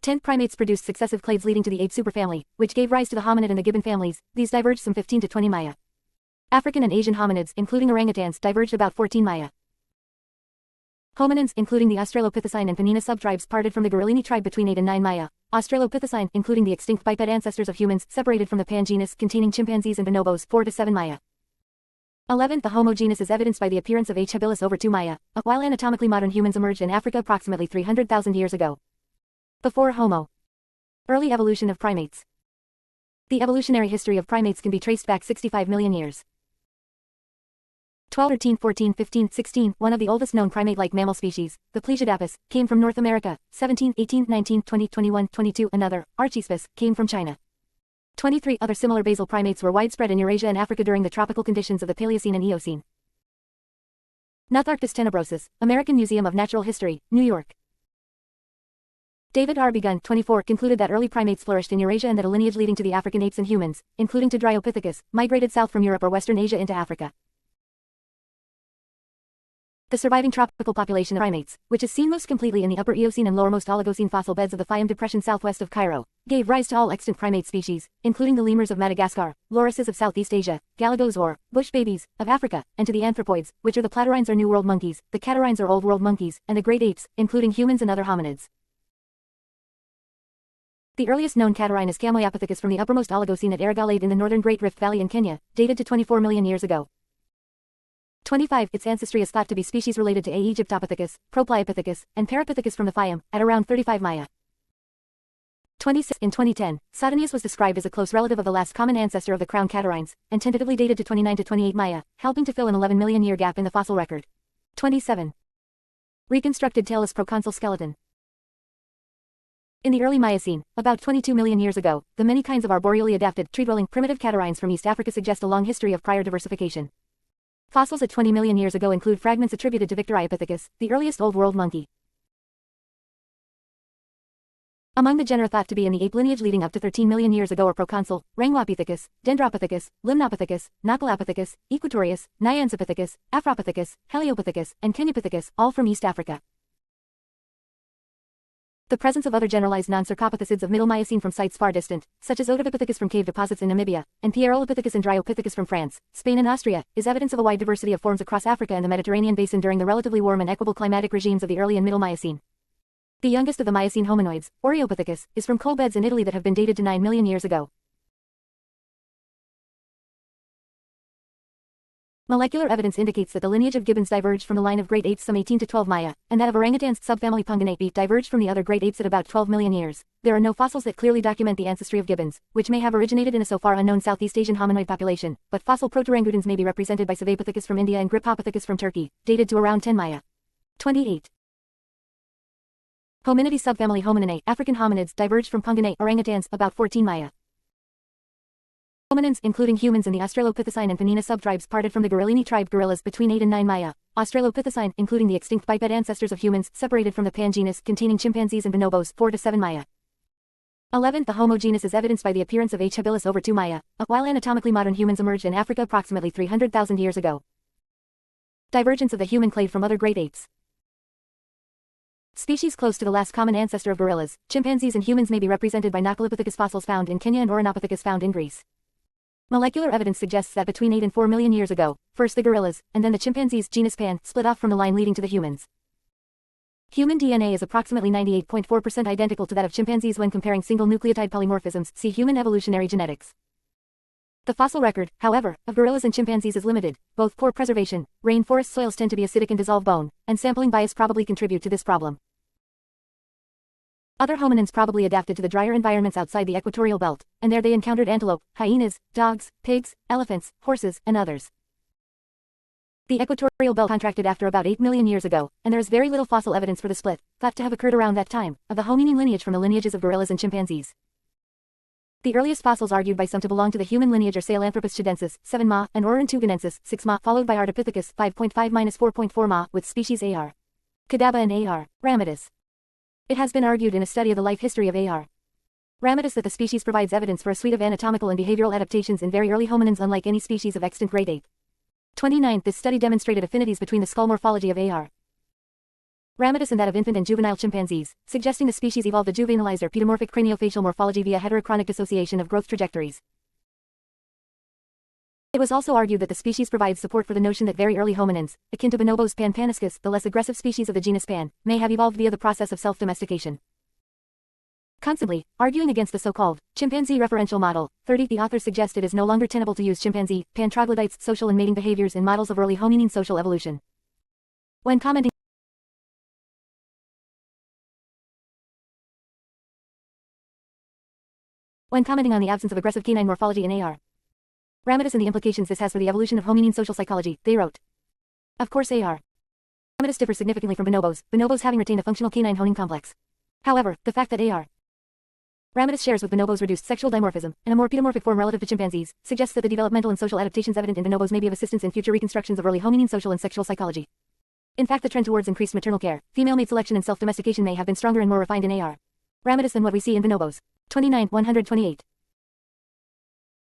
10. Primates produced successive clades leading to the ape superfamily, which gave rise to the hominid and the gibbon families. These diverged some 15 to 20 Maya. African and Asian hominids, including orangutans, diverged about 14 Maya. Hominins, including the Australopithecine and Penina subtribes, parted from the Gorillini tribe between 8 and 9 Maya. Australopithecine, including the extinct biped ancestors of humans, separated from the pangenus containing chimpanzees and bonobos, 4 to 7 Maya. 11. The Homo genus is evidenced by the appearance of H. habilis over 2 Maya, while anatomically modern humans emerged in Africa approximately 300,000 years ago. Before Homo. Early evolution of primates. The evolutionary history of primates can be traced back 65 million years. 12, 13, 14, 15, 16. One of the oldest known primate-like mammal species, the Plesiodapus, came from North America. 17, 18, 19, 20, 21, 22. Another, Archispus, came from China. 23 other similar basal primates were widespread in Eurasia and Africa during the tropical conditions of the Paleocene and Eocene. Nutharctus tenebrosus, American Museum of Natural History, New York. David R. Begun, 24, concluded that early primates flourished in Eurasia and that a lineage leading to the African apes and humans, including to Dryopithecus, migrated south from Europe or Western Asia into Africa. The surviving tropical population of primates, which is seen most completely in the upper Eocene and lowermost Oligocene fossil beds of the Fayum Depression southwest of Cairo, gave rise to all extant primate species, including the lemurs of Madagascar, lorises of Southeast Asia, galagos or bush babies of Africa, and to the anthropoids, which are the platyrrhines or New World monkeys, the catarrhines or Old World monkeys, and the great apes, including humans and other hominids. The earliest known catarrhine is Camoiopithecus from the uppermost Oligocene at Erigalade in the northern Great Rift Valley in Kenya, dated to 24 million years ago. 25. Its ancestry is thought to be species related to A. Aegyptopithecus, Proplyopithecus, and Parapithecus from the Fayum, at around 35 Maya. 26. In 2010, Sodonaeus was described as a close relative of the last common ancestor of the crown catarrhines, and tentatively dated to 29 to 28 Maya, helping to fill an 11 million year gap in the fossil record. 27. Reconstructed tailless proconsul skeleton. In the early Miocene, about 22 million years ago, the many kinds of arboreally adapted, tree-dwelling, primitive catarrhines from East Africa suggest a long history of prior diversification. Fossils at 20 million years ago include fragments attributed to Victoriopithecus, the earliest Old World monkey. Among the genera thought to be in the ape lineage leading up to 13 million years ago are proconsul, Wrangwapithecus, Dendropithecus, Limnopithecus, Naucalopithecus, Equatorius, Nyanzopithecus, Afropithecus, Heliopithecus, and Kenyapithecus, all from East Africa. The presence of other generalized non-Cercopithecids of Middle Miocene from sites far distant, such as Odovipithecus from cave deposits in Namibia, and Pierolopithecus and Dryopithecus from France, Spain and Austria, is evidence of a wide diversity of forms across Africa and the Mediterranean basin during the relatively warm and equable climatic regimes of the early and Middle Miocene. The youngest of the Miocene hominoids, Oreopithecus, is from coal beds in Italy that have been dated to 9 million years ago. Molecular evidence indicates that the lineage of gibbons diverged from the line of great apes some 18 to 12 Maya, and that of orangutans subfamily Punganape diverged from the other great apes at about 12 million years. There are no fossils that clearly document the ancestry of gibbons, which may have originated in a so far unknown Southeast Asian hominoid population, but fossil protorangutans may be represented by Savapithecus from India and Gripopithecus from Turkey, dated to around 10 Maya. 28. Hominidae subfamily Homininae, African hominids diverged from Punganae orangutans about 14 Maya. Hominins, including humans and the Australopithecine and Panina subtribes, parted from the Gorillini tribe gorillas between 8 and 9 Maya. Australopithecine, including the extinct biped ancestors of humans, separated from the Pan genus containing chimpanzees and bonobos, 4 to 7 Maya. 11. The Homo genus is evidenced by the appearance of H. habilis over 2 Maya, while anatomically modern humans emerged in Africa approximately 300,000 years ago. Divergence of the human clade from other great apes. Species close to the last common ancestor of gorillas, chimpanzees and humans may be represented by Naucalopithecus fossils found in Kenya and Oranophithecus found in Greece. Molecular evidence suggests that between 8 and 4 million years ago, first the gorillas, and then the chimpanzees genus Pan, split off from the line leading to the humans. Human DNA is approximately 98.4% identical to that of chimpanzees when comparing single nucleotide polymorphisms, see human evolutionary genetics. The fossil record, however, of gorillas and chimpanzees is limited. Both poor preservation, rainforest soils tend to be acidic and dissolve bone, and sampling bias probably contribute to this problem. Other hominins probably adapted to the drier environments outside the equatorial belt, and there they encountered antelope, hyenas, dogs, pigs, elephants, horses, and others. The equatorial belt contracted after about 8 million years ago, and there is very little fossil evidence for the split, thought to have occurred around that time, of the hominin lineage from the lineages of gorillas and chimpanzees. The earliest fossils argued by some to belong to the human lineage are Sahelanthropus chidensis, 7 Ma, and Orantuganensis, 6 Ma, followed by Ardipithecus, 5.5-4.4 Ma, with species A.R. Kadaba and A.R. ramidus. It has been argued in a study of the life history of A.R. ramidus that the species provides evidence for a suite of anatomical and behavioral adaptations in very early hominins unlike any species of extant great ape. 29. This study demonstrated affinities between the skull morphology of A.R. ramidus and that of infant and juvenile chimpanzees, suggesting the species evolved a juvenilized or pedomorphic craniofacial morphology via heterochronic dissociation of growth trajectories. It was also argued that the species provides support for the notion that very early hominins, akin to bonobos Pan paniscus, the less aggressive species of the genus Pan, may have evolved via the process of self-domestication. Constantly, arguing against the so-called chimpanzee referential model, 30, the authors suggest it is no longer tenable to use chimpanzee, Pan troglodytes, social and mating behaviors in models of early hominin social evolution. When commenting on the absence of aggressive canine morphology in A.R. ramidus and the implications this has for the evolution of hominin social psychology, they wrote. Of course A.R. ramidus differs significantly from bonobos having retained a functional canine honing complex. However, the fact that A.R. Ramidus shares with bonobos reduced sexual dimorphism, and a more pedomorphic form relative to chimpanzees, suggests that the developmental and social adaptations evident in bonobos may be of assistance in future reconstructions of early hominine social and sexual psychology. In fact, the trend towards increased maternal care, female mate selection and self-domestication may have been stronger and more refined in AR. Ramidus than what we see in bonobos. 29, 128.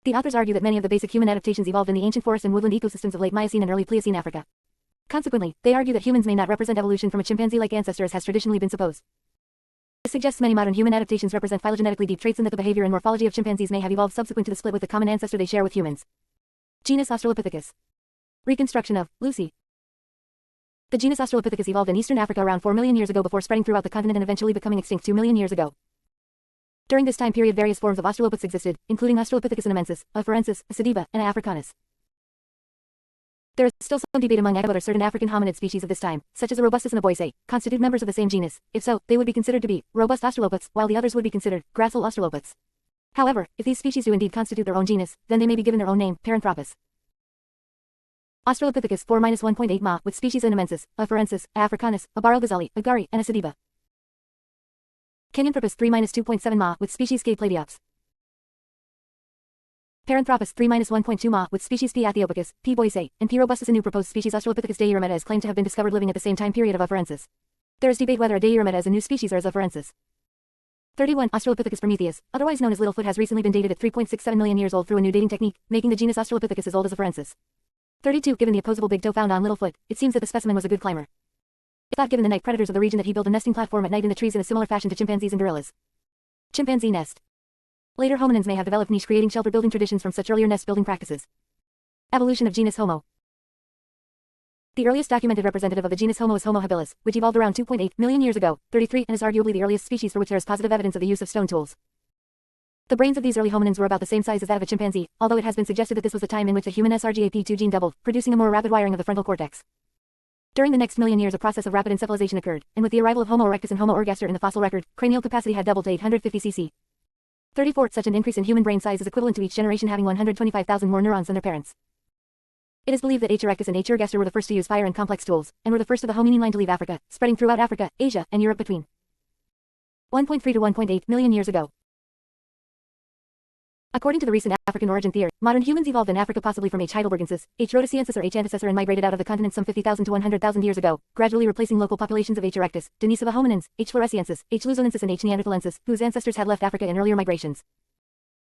The authors argue that many of the basic human adaptations evolved in the ancient forest and woodland ecosystems of late Miocene and early Pliocene Africa. Consequently, they argue that humans may not represent evolution from a chimpanzee-like ancestor as has traditionally been supposed. This suggests many modern human adaptations represent phylogenetically deep traits and that the behavior and morphology of chimpanzees may have evolved subsequent to the split with the common ancestor they share with humans. Genus Australopithecus. Reconstruction of Lucy. The genus Australopithecus evolved in eastern Africa around 4 million years ago before spreading throughout the continent and eventually becoming extinct 2 million years ago. During this time period various forms of Australopiths existed, including Australopithecus annamensis, A. forensis, A. sediba, and A. africanus. There is still some debate among whether certain African hominid species of this time, such as a robustus and a boisei, constitute members of the same genus. If so, they would be considered to be robust Australopiths, while the others would be considered gracile Australopiths. However, if these species do indeed constitute their own genus, then they may be given their own name, Paranthropus. Australopithecus 4-1.8 Ma with species Annamensis, A. forensis, A. africanus, A. baroghazali, A. gari, and A. sediba. Kenyanthropus 3-2.7 Ma with species K. Pladiops. Paranthropus 3-1.2 Ma with species P. aethiopicus, P. boisei, and P. robustus. A new proposed species Australopithecus deirometa is claimed to have been discovered living at the same time period of A. forensis. There is debate whether a deirometa is a new species or is A. forensis. 31. Australopithecus prometheus, otherwise known as Littlefoot, has recently been dated at 3.67 million years old through a new dating technique, making the genus Australopithecus as old as A. forensis. 32. Given the opposable big toe found on Littlefoot, it seems that the specimen was a good climber. It thought given the night predators of the region that he built a nesting platform at night in the trees in a similar fashion to chimpanzees and gorillas. Chimpanzee nest. Later hominins may have developed niche creating shelter building traditions from such earlier nest building practices. Evolution of genus Homo. The earliest documented representative of the genus Homo is Homo habilis, which evolved around 2.8 million years ago, 33, and is arguably the earliest species for which there is positive evidence of the use of stone tools. The brains of these early hominins were about the same size as that of a chimpanzee, although it has been suggested that this was the time in which the human SRGAP2 gene doubled, producing a more rapid wiring of the frontal cortex. During the next million years a process of rapid encephalization occurred, and with the arrival of Homo erectus and Homo ergaster in the fossil record, cranial capacity had doubled to 850 cc. 34. Such an increase in human brain size is equivalent to each generation having 125,000 more neurons than their parents. It is believed that H. erectus and H. ergaster were the first to use fire and complex tools, and were the first of the hominine line to leave Africa, spreading throughout Africa, Asia, and Europe between 1.3 to 1.8 million years ago. According to the recent African origin theory, modern humans evolved in Africa possibly from H. heidelbergensis, H. rhodesiensis or H. antecessor and migrated out of the continent some 50,000 to 100,000 years ago, gradually replacing local populations of H. erectus, Denisova hominins, H. floresiensis, H. luzonensis and H. neanderthalensis, whose ancestors had left Africa in earlier migrations.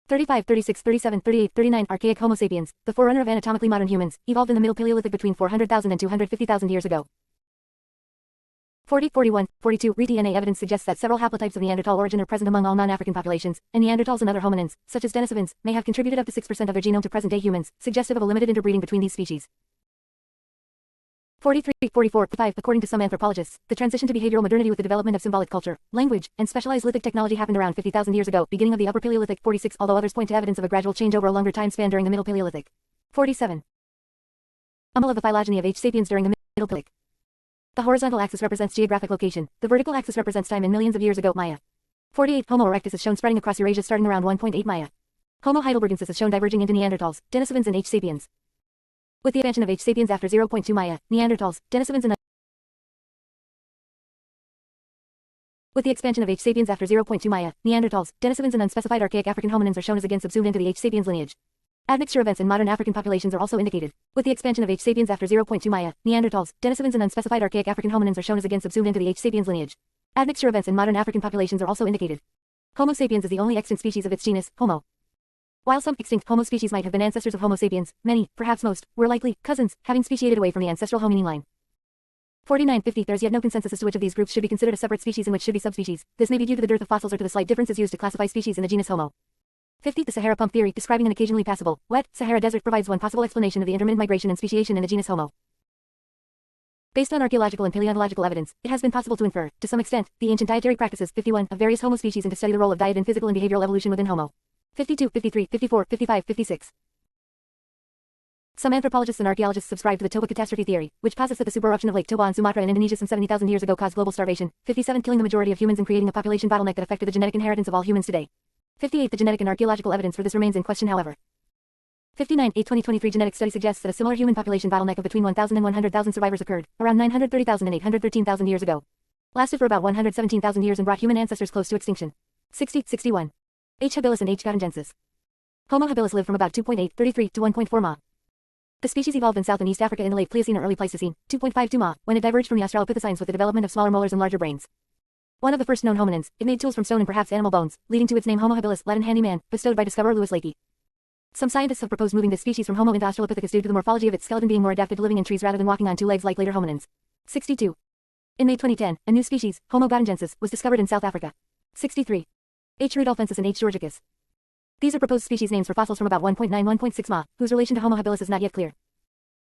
35, 36, 37, 38, 39 Archaic Homo sapiens, the forerunner of anatomically modern humans, evolved in the Middle Paleolithic between 400,000 and 250,000 years ago. 40, 41, 42 Re-DNA evidence suggests that several haplotypes of Neanderthal origin are present among all non-African populations, and Neanderthals and other hominins, such as Denisovans, may have contributed up to 6% of their genome to present-day humans, suggestive of a limited interbreeding between these species. 43, 44, 5 According to some anthropologists, the transition to behavioral modernity with the development of symbolic culture, language, and specialized lithic technology happened around 50,000 years ago, beginning of the Upper Paleolithic. 46 Although others point to evidence of a gradual change over a longer time span during the Middle Paleolithic. 47. Umble of the phylogeny of H. sapiens during the Middle Paleolithic. The horizontal axis represents geographic location, the vertical axis represents time in millions of years ago, Maya. 48 Homo erectus is shown spreading across Eurasia starting around 1.8 Maya. Homo heidelbergensis is shown diverging into Neanderthals, Denisovans and H. sapiens. With the expansion of H. sapiens after 0.2 Maya, Neanderthals, Denisovans and With the expansion of H. sapiens after 0.2 Maya, Neanderthals, Denisovans and unspecified archaic African hominins are shown as again subsumed into the H. sapiens lineage. Admixture events in modern African populations are also indicated. With the expansion of H. sapiens after 0.2 Maya, Neanderthals, Denisovans and unspecified archaic African hominins are shown as again subsumed into the H. sapiens lineage. Admixture events in modern African populations are also indicated. Homo sapiens is the only extant species of its genus, Homo. While some extinct Homo species might have been ancestors of Homo sapiens, many, perhaps most, were likely cousins, having speciated away from the ancestral hominine line. 49-50 There is yet no consensus as to which of these groups should be considered a separate species and which should be subspecies. This may be due to the dearth of fossils or to the slight differences used to classify species in the genus Homo. 50 The Sahara pump theory, describing an occasionally passable, wet, Sahara desert, provides one possible explanation of the intermittent migration and speciation in the genus Homo. Based on archaeological and paleontological evidence, it has been possible to infer, to some extent, the ancient dietary practices 51 of various Homo species and to study the role of diet in physical and behavioral evolution within Homo. 52, 53, 54, 55, 56 Some anthropologists and archaeologists subscribe to the Toba catastrophe theory, which posits that the supereruption of Lake Toba on Sumatra in Indonesia some 70,000 years ago caused global starvation, 57 killing the majority of humans and creating a population bottleneck that affected the genetic inheritance of all humans today. 58 The genetic and archaeological evidence for this remains in question however. 59 A 2023 genetic study suggests that a similar human population bottleneck of between 1,000 and 100,000 survivors occurred, around 930,000 and 813,000 years ago. Lasted for about 117,000 years and brought human ancestors close to extinction. 60, 61. H. habilis and H. gottingensis. Homo habilis lived from about 2.833 to 1.4 ma. The species evolved in South and East Africa in the late Pliocene or early Pleistocene, 2.52 ma, when it diverged from the Australopithecines with the development of smaller molars and larger brains. One of the first known hominins, it made tools from stone and perhaps animal bones, leading to its name Homo habilis, Latin handy man, bestowed by discoverer Louis Leakey. Some scientists have proposed moving this species from Homo into Australopithecus due to the morphology of its skeleton being more adapted to living in trees rather than walking on two legs like later hominins. 62. In May 2010, a new species, Homo gottingensis, was discovered in South Africa. 63. H. rudolfensis and H. georgicus. These are proposed species names for fossils from about 1.9–1.6 ma, whose relation to Homo habilis is not yet clear.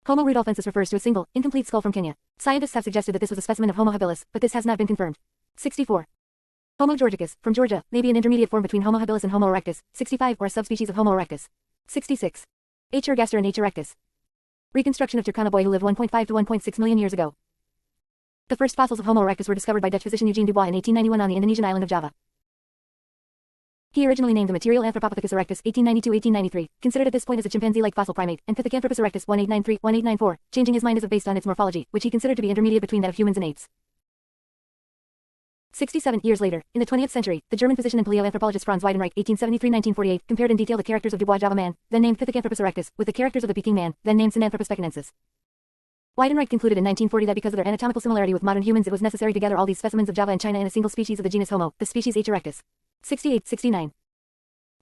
Homo rudolfensis refers to a single, incomplete skull from Kenya. Scientists have suggested that this was a specimen of Homo habilis, but this has not been confirmed. 64. Homo georgicus, from Georgia, may be an intermediate form between Homo habilis and Homo erectus. 65, or a subspecies of Homo erectus. 66. H. ergaster and H. erectus. Reconstruction of Turkana boy who lived 1.5 to 1.6 million years ago. The first fossils of Homo erectus were discovered by Dutch physician Eugene Dubois in 1891 on the Indonesian island of Java. He originally named the material Anthropopithecus erectus 1892–1893, considered at this point as a chimpanzee-like fossil primate, and Pithecanthropus erectus 1893–1894, changing his mind as if based on its morphology, which he considered to be intermediate between that of humans and apes. 67 years later, in the 20th century, the German physician and paleoanthropologist Franz Weidenreich 1873–1948 compared in detail the characters of Dubois' Java man, then named Pithecanthropus erectus, with the characters of the Peking man, then named Sinanthropus pekinensis. Weidenreich concluded in 1940 that because of their anatomical similarity with modern humans it was necessary to gather all these specimens of Java and China in a single species of the genus Homo, the species H. erectus. 68–69.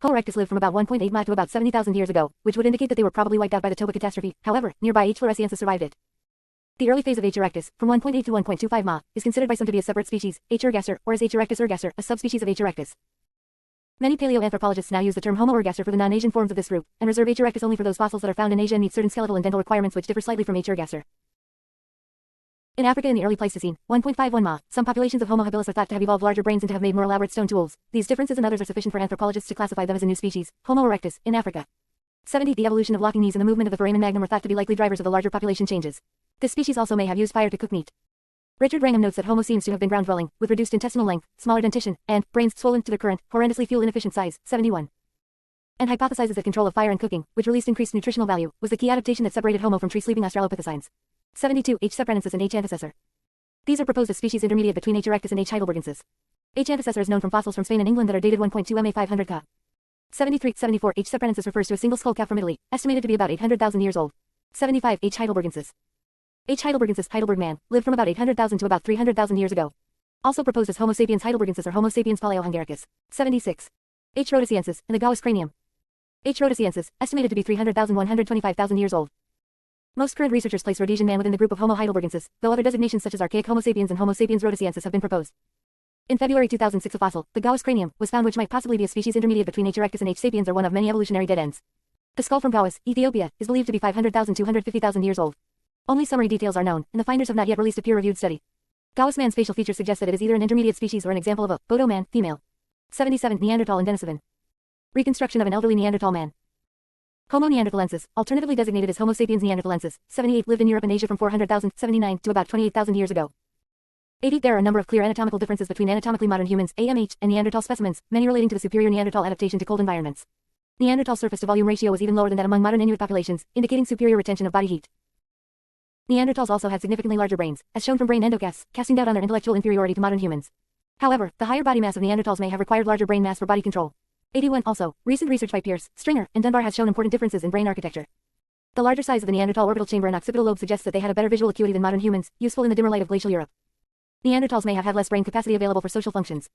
Homo erectus lived from about 1.8 ma to about 70,000 years ago, which would indicate that they were probably wiped out by the Toba catastrophe. However, nearby H. floresiensis survived it. The early phase of H. erectus, from 1.8 to 1.25 ma, is considered by some to be a separate species, H. ergaster, or as H. erectus ergaster, a subspecies of H. erectus. Many paleoanthropologists now use the term Homo ergaster for the non-Asian forms of this group, and reserve H. erectus only for those fossils that are found in Asia and meet certain skeletal and dental requirements which differ slightly from H. ergaster. In Africa in the early Pleistocene, 1.51 ma, some populations of Homo habilis are thought to have evolved larger brains and to have made more elaborate stone tools. These differences and others are sufficient for anthropologists to classify them as a new species, Homo erectus, in Africa. 70. The evolution of locking knees and the movement of the foramen magnum were thought to be likely drivers of the larger population changes. This species also may have used fire to cook meat. Richard Wrangham notes that Homo seems to have been ground-dwelling, with reduced intestinal length, smaller dentition, and brains swollen to their current, horrendously fuel-inefficient size. 71. And hypothesizes that control of fire and cooking, which released increased nutritional value, was the key adaptation that separated Homo from tree-sleeping Australopithecines. 72. H. saprenensis and H. antecessor. These are proposed as species intermediate between H. erectus and H. heidelbergensis. H. antecessor is known from fossils from Spain and England that are dated 1.2 ma 500 ca. 73–74. H. saprenensis refers to a single skull calf from Italy, estimated to be about 800,000 years old. 75. H. heidelbergensis. H. heidelbergensis, Heidelberg man, lived from about 800,000 to about 300,000 years ago. Also proposed as Homo sapiens heidelbergensis or Homo sapiens paleohungaricus. 76. H. rhodesiensis, in the Gauss cranium. H. rhodesiensis, estimated to be 300,000–125,000 years old. Most current researchers place Rhodesian man within the group of Homo heidelbergensis, though other designations such as archaic Homo sapiens and Homo sapiens rhodesiensis have been proposed. In February 2006 a fossil, the Gauss cranium, was found which might possibly be a species intermediate between H. erectus and H. sapiens or one of many evolutionary dead ends. The skull from Gauss, Ethiopia, is believed to be 500,000–250,000 years old. Only summary details are known, and the finders have not yet released a peer-reviewed study. Gauss man's facial features suggest that it is either an intermediate species or an example of a Bodo man, female. 77. Neanderthal and Denisovan. Reconstruction of an elderly Neanderthal man. Homo neanderthalensis, alternatively designated as Homo sapiens neanderthalensis, 78, lived in Europe and Asia from 400,000, 79, to about 28,000 years ago. 80. There are a number of clear anatomical differences between anatomically modern humans, AMH, and Neanderthal specimens, many relating to the superior Neanderthal adaptation to cold environments. Neanderthal surface-to-volume ratio was even lower than that among modern Inuit populations, indicating superior retention of body heat. Neanderthals also had significantly larger brains, as shown from brain endocasts, casting doubt on their intellectual inferiority to modern humans. However, the higher body mass of Neanderthals may have required larger brain mass for body control. 81. Also, recent research by Pierce, Stringer, and Dunbar has shown important differences in brain architecture. The larger size of the Neanderthal orbital chamber and occipital lobe suggests that they had a better visual acuity than modern humans, useful in the dimmer light of glacial Europe. Neanderthals may have had less brain capacity available for social functions.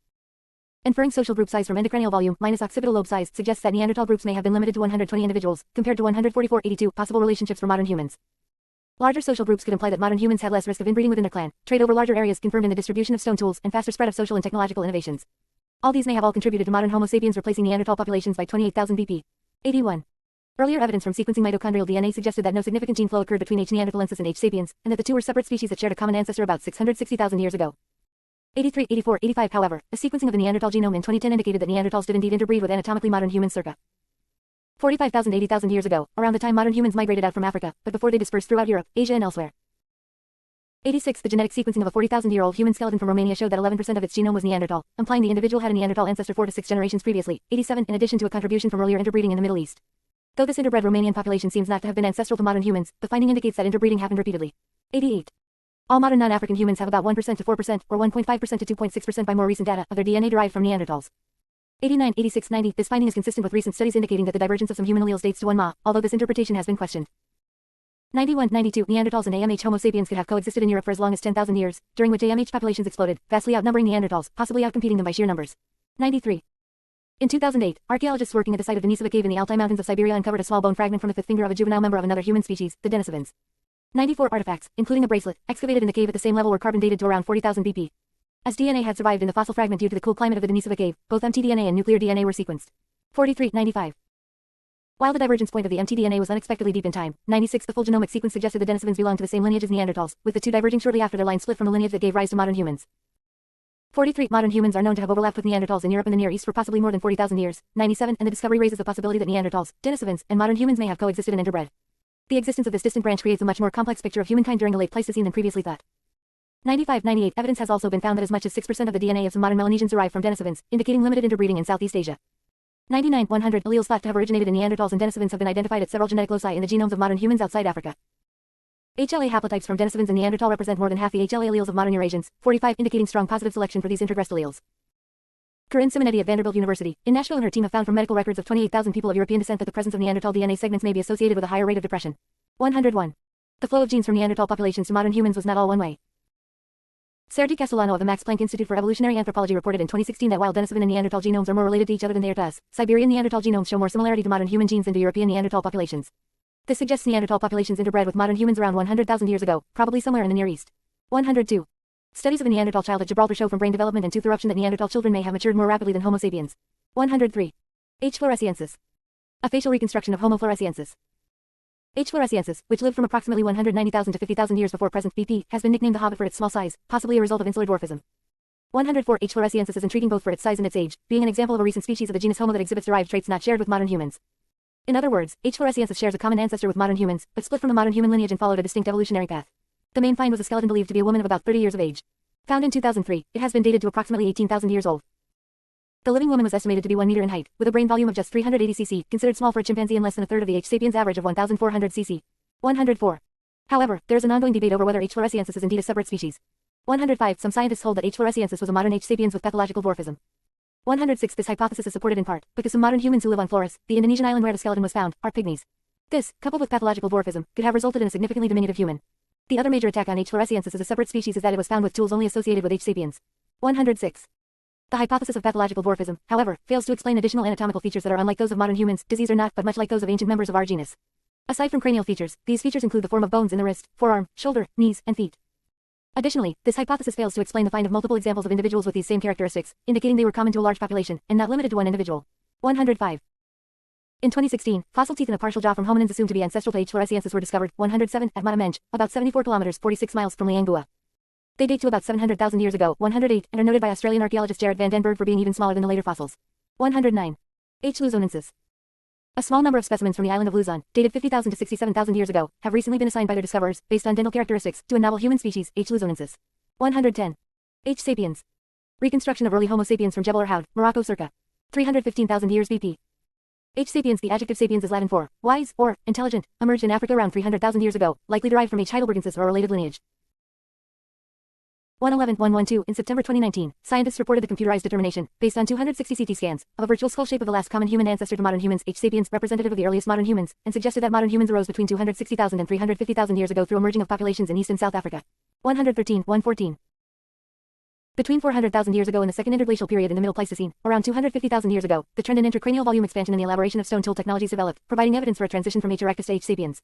Inferring social group size from endocranial volume minus occipital lobe size suggests that Neanderthal groups may have been limited to 120 individuals, compared to 144.82 possible relationships for modern humans. Larger social groups could imply that modern humans had less risk of inbreeding within their clan, trade over larger areas confirmed in the distribution of stone tools, and faster spread of social and technological innovations. All these may have all contributed to modern Homo sapiens replacing Neanderthal populations by 28,000 BP. 81. Earlier evidence from sequencing mitochondrial DNA suggested that no significant gene flow occurred between H. neanderthalensis and H. sapiens, and that the two were separate species that shared a common ancestor about 660,000 years ago. 83, 84, 85. However, a sequencing of the Neanderthal genome in 2010 indicated that Neanderthals did indeed interbreed with anatomically modern humans circa 45,000, 80,000 years ago, around the time modern humans migrated out from Africa, but before they dispersed throughout Europe, Asia and elsewhere. 86. The genetic sequencing of a 40,000-year-old human skeleton from Romania showed that 11% of its genome was Neanderthal, implying the individual had a Neanderthal ancestor 4 to 6 generations previously. 87. In addition to a contribution from earlier interbreeding in the Middle East. Though this interbred Romanian population seems not to have been ancestral to modern humans, the finding indicates that interbreeding happened repeatedly. 88. All modern non-African humans have about 1% to 4%, or 1.5% to 2.6% by more recent data, of their DNA derived from Neanderthals. 89, 86, 90. This finding is consistent with recent studies indicating that the divergence of some human alleles dates to 1 Ma, although this interpretation has been questioned. 91, 92. Neanderthals and AMH Homo sapiens could have coexisted in Europe for as long as 10,000 years, during which AMH populations exploded, vastly outnumbering Neanderthals, possibly outcompeting them by sheer numbers. 93. In 2008, archaeologists working at the site of Denisova Cave in the Altai Mountains of Siberia uncovered a small bone fragment from the fifth finger of a juvenile member of another human species, the Denisovans. 94 artifacts, including a bracelet, excavated in the cave at the same level were carbon dated to around 40,000 BP. As DNA had survived in the fossil fragment due to the cool climate of the Denisova Cave, both mtDNA and nuclear DNA were sequenced. 43, 95. While the divergence point of the mtDNA was unexpectedly deep in time, 96 the full genomic sequence suggested the Denisovans belonged to the same lineage as Neanderthals, with the two diverging shortly after their line split from the lineage that gave rise to modern humans. 43 modern humans are known to have overlapped with Neanderthals in Europe and the Near East for possibly more than 40,000 years. 97 and the discovery raises the possibility that Neanderthals, Denisovans, and modern humans may have coexisted and interbred. The existence of this distant branch creates a much more complex picture of humankind during the late Pleistocene than previously thought. 95, 98 evidence has also been found that as much as 6% of the DNA of some modern Melanesians derive from Denisovans, indicating limited interbreeding in Southeast Asia. 99, 100 alleles thought to have originated in Neanderthals and Denisovans have been identified at several genetic loci in the genomes of modern humans outside Africa. HLA haplotypes from Denisovans and Neanderthal represent more than half the HLA alleles of modern Eurasians, 45 indicating strong positive selection for these intergressed alleles. Corinne Simonetti at Vanderbilt University, in Nashville and her team have found from medical records of 28,000 people of European descent that the presence of Neanderthal DNA segments may be associated with a higher rate of depression. 101. The flow of genes from Neanderthal populations to modern humans was not all one way. Sergei Castellano of the Max Planck Institute for Evolutionary Anthropology reported in 2016 that while Denisovan and Neanderthal genomes are more related to each other than they are to us, Siberian Neanderthal genomes show more similarity to modern human genes than do European Neanderthal populations. This suggests Neanderthal populations interbred with modern humans around 100,000 years ago, probably somewhere in the Near East. 102. Studies of a Neanderthal child at Gibraltar show from brain development and tooth eruption that Neanderthal children may have matured more rapidly than Homo sapiens. 103. H. floresiensis. A facial reconstruction of Homo floresiensis. H. floresiensis, which lived from approximately 190,000 to 50,000 years before present BP, has been nicknamed the Hobbit for its small size, possibly a result of insular dwarfism. 104. H. floresiensis is intriguing both for its size and its age, being an example of a recent species of the genus Homo that exhibits derived traits not shared with modern humans. In other words, H. floresiensis shares a common ancestor with modern humans, but split from the modern human lineage and followed a distinct evolutionary path. The main find was a skeleton believed to be a woman of about 30 years of age. Found in 2003, it has been dated to approximately 18,000 years old. The living woman was estimated to be 1 meter in height, with a brain volume of just 380 cc, considered small for a chimpanzee and less than a third of the H. sapiens average of 1,400 cc. 104. However, there is an ongoing debate over whether H. floresiensis is indeed a separate species. 105. Some scientists hold that H. floresiensis was a modern H. sapiens with pathological dwarfism. 106. This hypothesis is supported in part because some modern humans who live on Flores, the Indonesian island where the skeleton was found, are pygmies. This, coupled with pathological dwarfism, could have resulted in a significantly diminutive human. The other major attack on H. floresiensis as a separate species is that it was found with tools only associated with H. sapiens. 106. The hypothesis of pathological dwarfism, however, fails to explain additional anatomical features that are unlike those of modern humans, diseased or not, but much like those of ancient members of our genus. Aside from cranial features, these features include the form of bones in the wrist, forearm, shoulder, knees, and feet. Additionally, this hypothesis fails to explain the find of multiple examples of individuals with these same characteristics, indicating they were common to a large population, and not limited to one individual. 105. In 2016, fossil teeth and a partial jaw from hominins assumed to be ancestral to H. floresiensis were discovered, 107, at Matamenj, about 74 kilometers 46 miles from Liangbua. They date to about 700,000 years ago, 108, and are noted by Australian archaeologist Jared van den Berg for being even smaller than the later fossils. 109. H. luzonensis. A small number of specimens from the island of Luzon, dated 50,000 to 67,000 years ago, have recently been assigned by their discoverers, based on dental characteristics, to a novel human species, H. luzonensis. 110. H. sapiens. Reconstruction of early Homo sapiens from Jebel Irhoud, Morocco circa 315,000 years BP. H. sapiens. The adjective sapiens is Latin for wise or intelligent, emerged in Africa around 300,000 years ago, likely derived from H. heidelbergensis or a related lineage. 111.112. In September 2019, scientists reported the computerized determination, based on 260 CT scans, of a virtual skull shape of the last common human ancestor to modern humans, H. sapiens, representative of the earliest modern humans, and suggested that modern humans arose between 260,000 and 350,000 years ago through a merging of populations in East and South Africa. 113. 114. Between 400,000 years ago and the second interglacial period in the Middle Pleistocene, around 250,000 years ago, the trend in intracranial volume expansion and the elaboration of stone tool technologies developed, providing evidence for a transition from H. erectus to H. sapiens.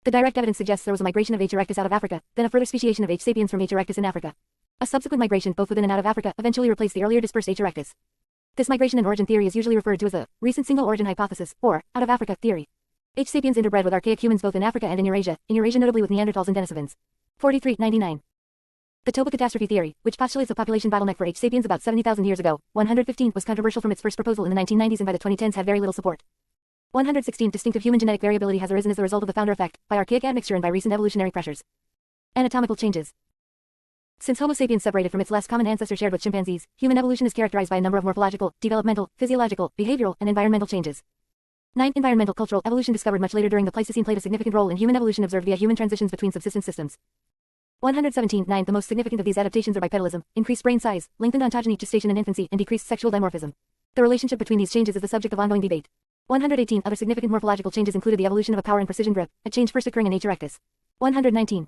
The direct evidence suggests there was a migration of H. erectus out of Africa, then a further speciation of H. sapiens from H. erectus in Africa. A subsequent migration both within and out of Africa eventually replaced the earlier dispersed H. erectus. This migration and origin theory is usually referred to as the recent single origin hypothesis, or out of Africa theory. H. sapiens interbred with archaic humans both in Africa and in Eurasia notably with Neanderthals and Denisovans. 43.99. The Toba catastrophe theory, which postulates a population bottleneck for H. sapiens about 70,000 years ago, 115, was controversial from its first proposal in the 1990s and by the 2010s had very little support. 116. Distinctive human genetic variability has arisen as the result of the founder effect, by archaic admixture and by recent evolutionary pressures. Anatomical changes. Since Homo sapiens separated from its last common ancestor shared with chimpanzees, human evolution is characterized by a number of morphological, developmental, physiological, behavioral, and environmental changes. 9. Environmental cultural evolution discovered much later during the Pleistocene played a significant role in human evolution observed via human transitions between subsistence systems. 117. 9. The most significant of these adaptations are bipedalism, increased brain size, lengthened ontogeny gestation and infancy, and decreased sexual dimorphism. The relationship between these changes is the subject of ongoing debate. 118 Other significant morphological changes included the evolution of a power and precision grip, a change first occurring in H. erectus. 119.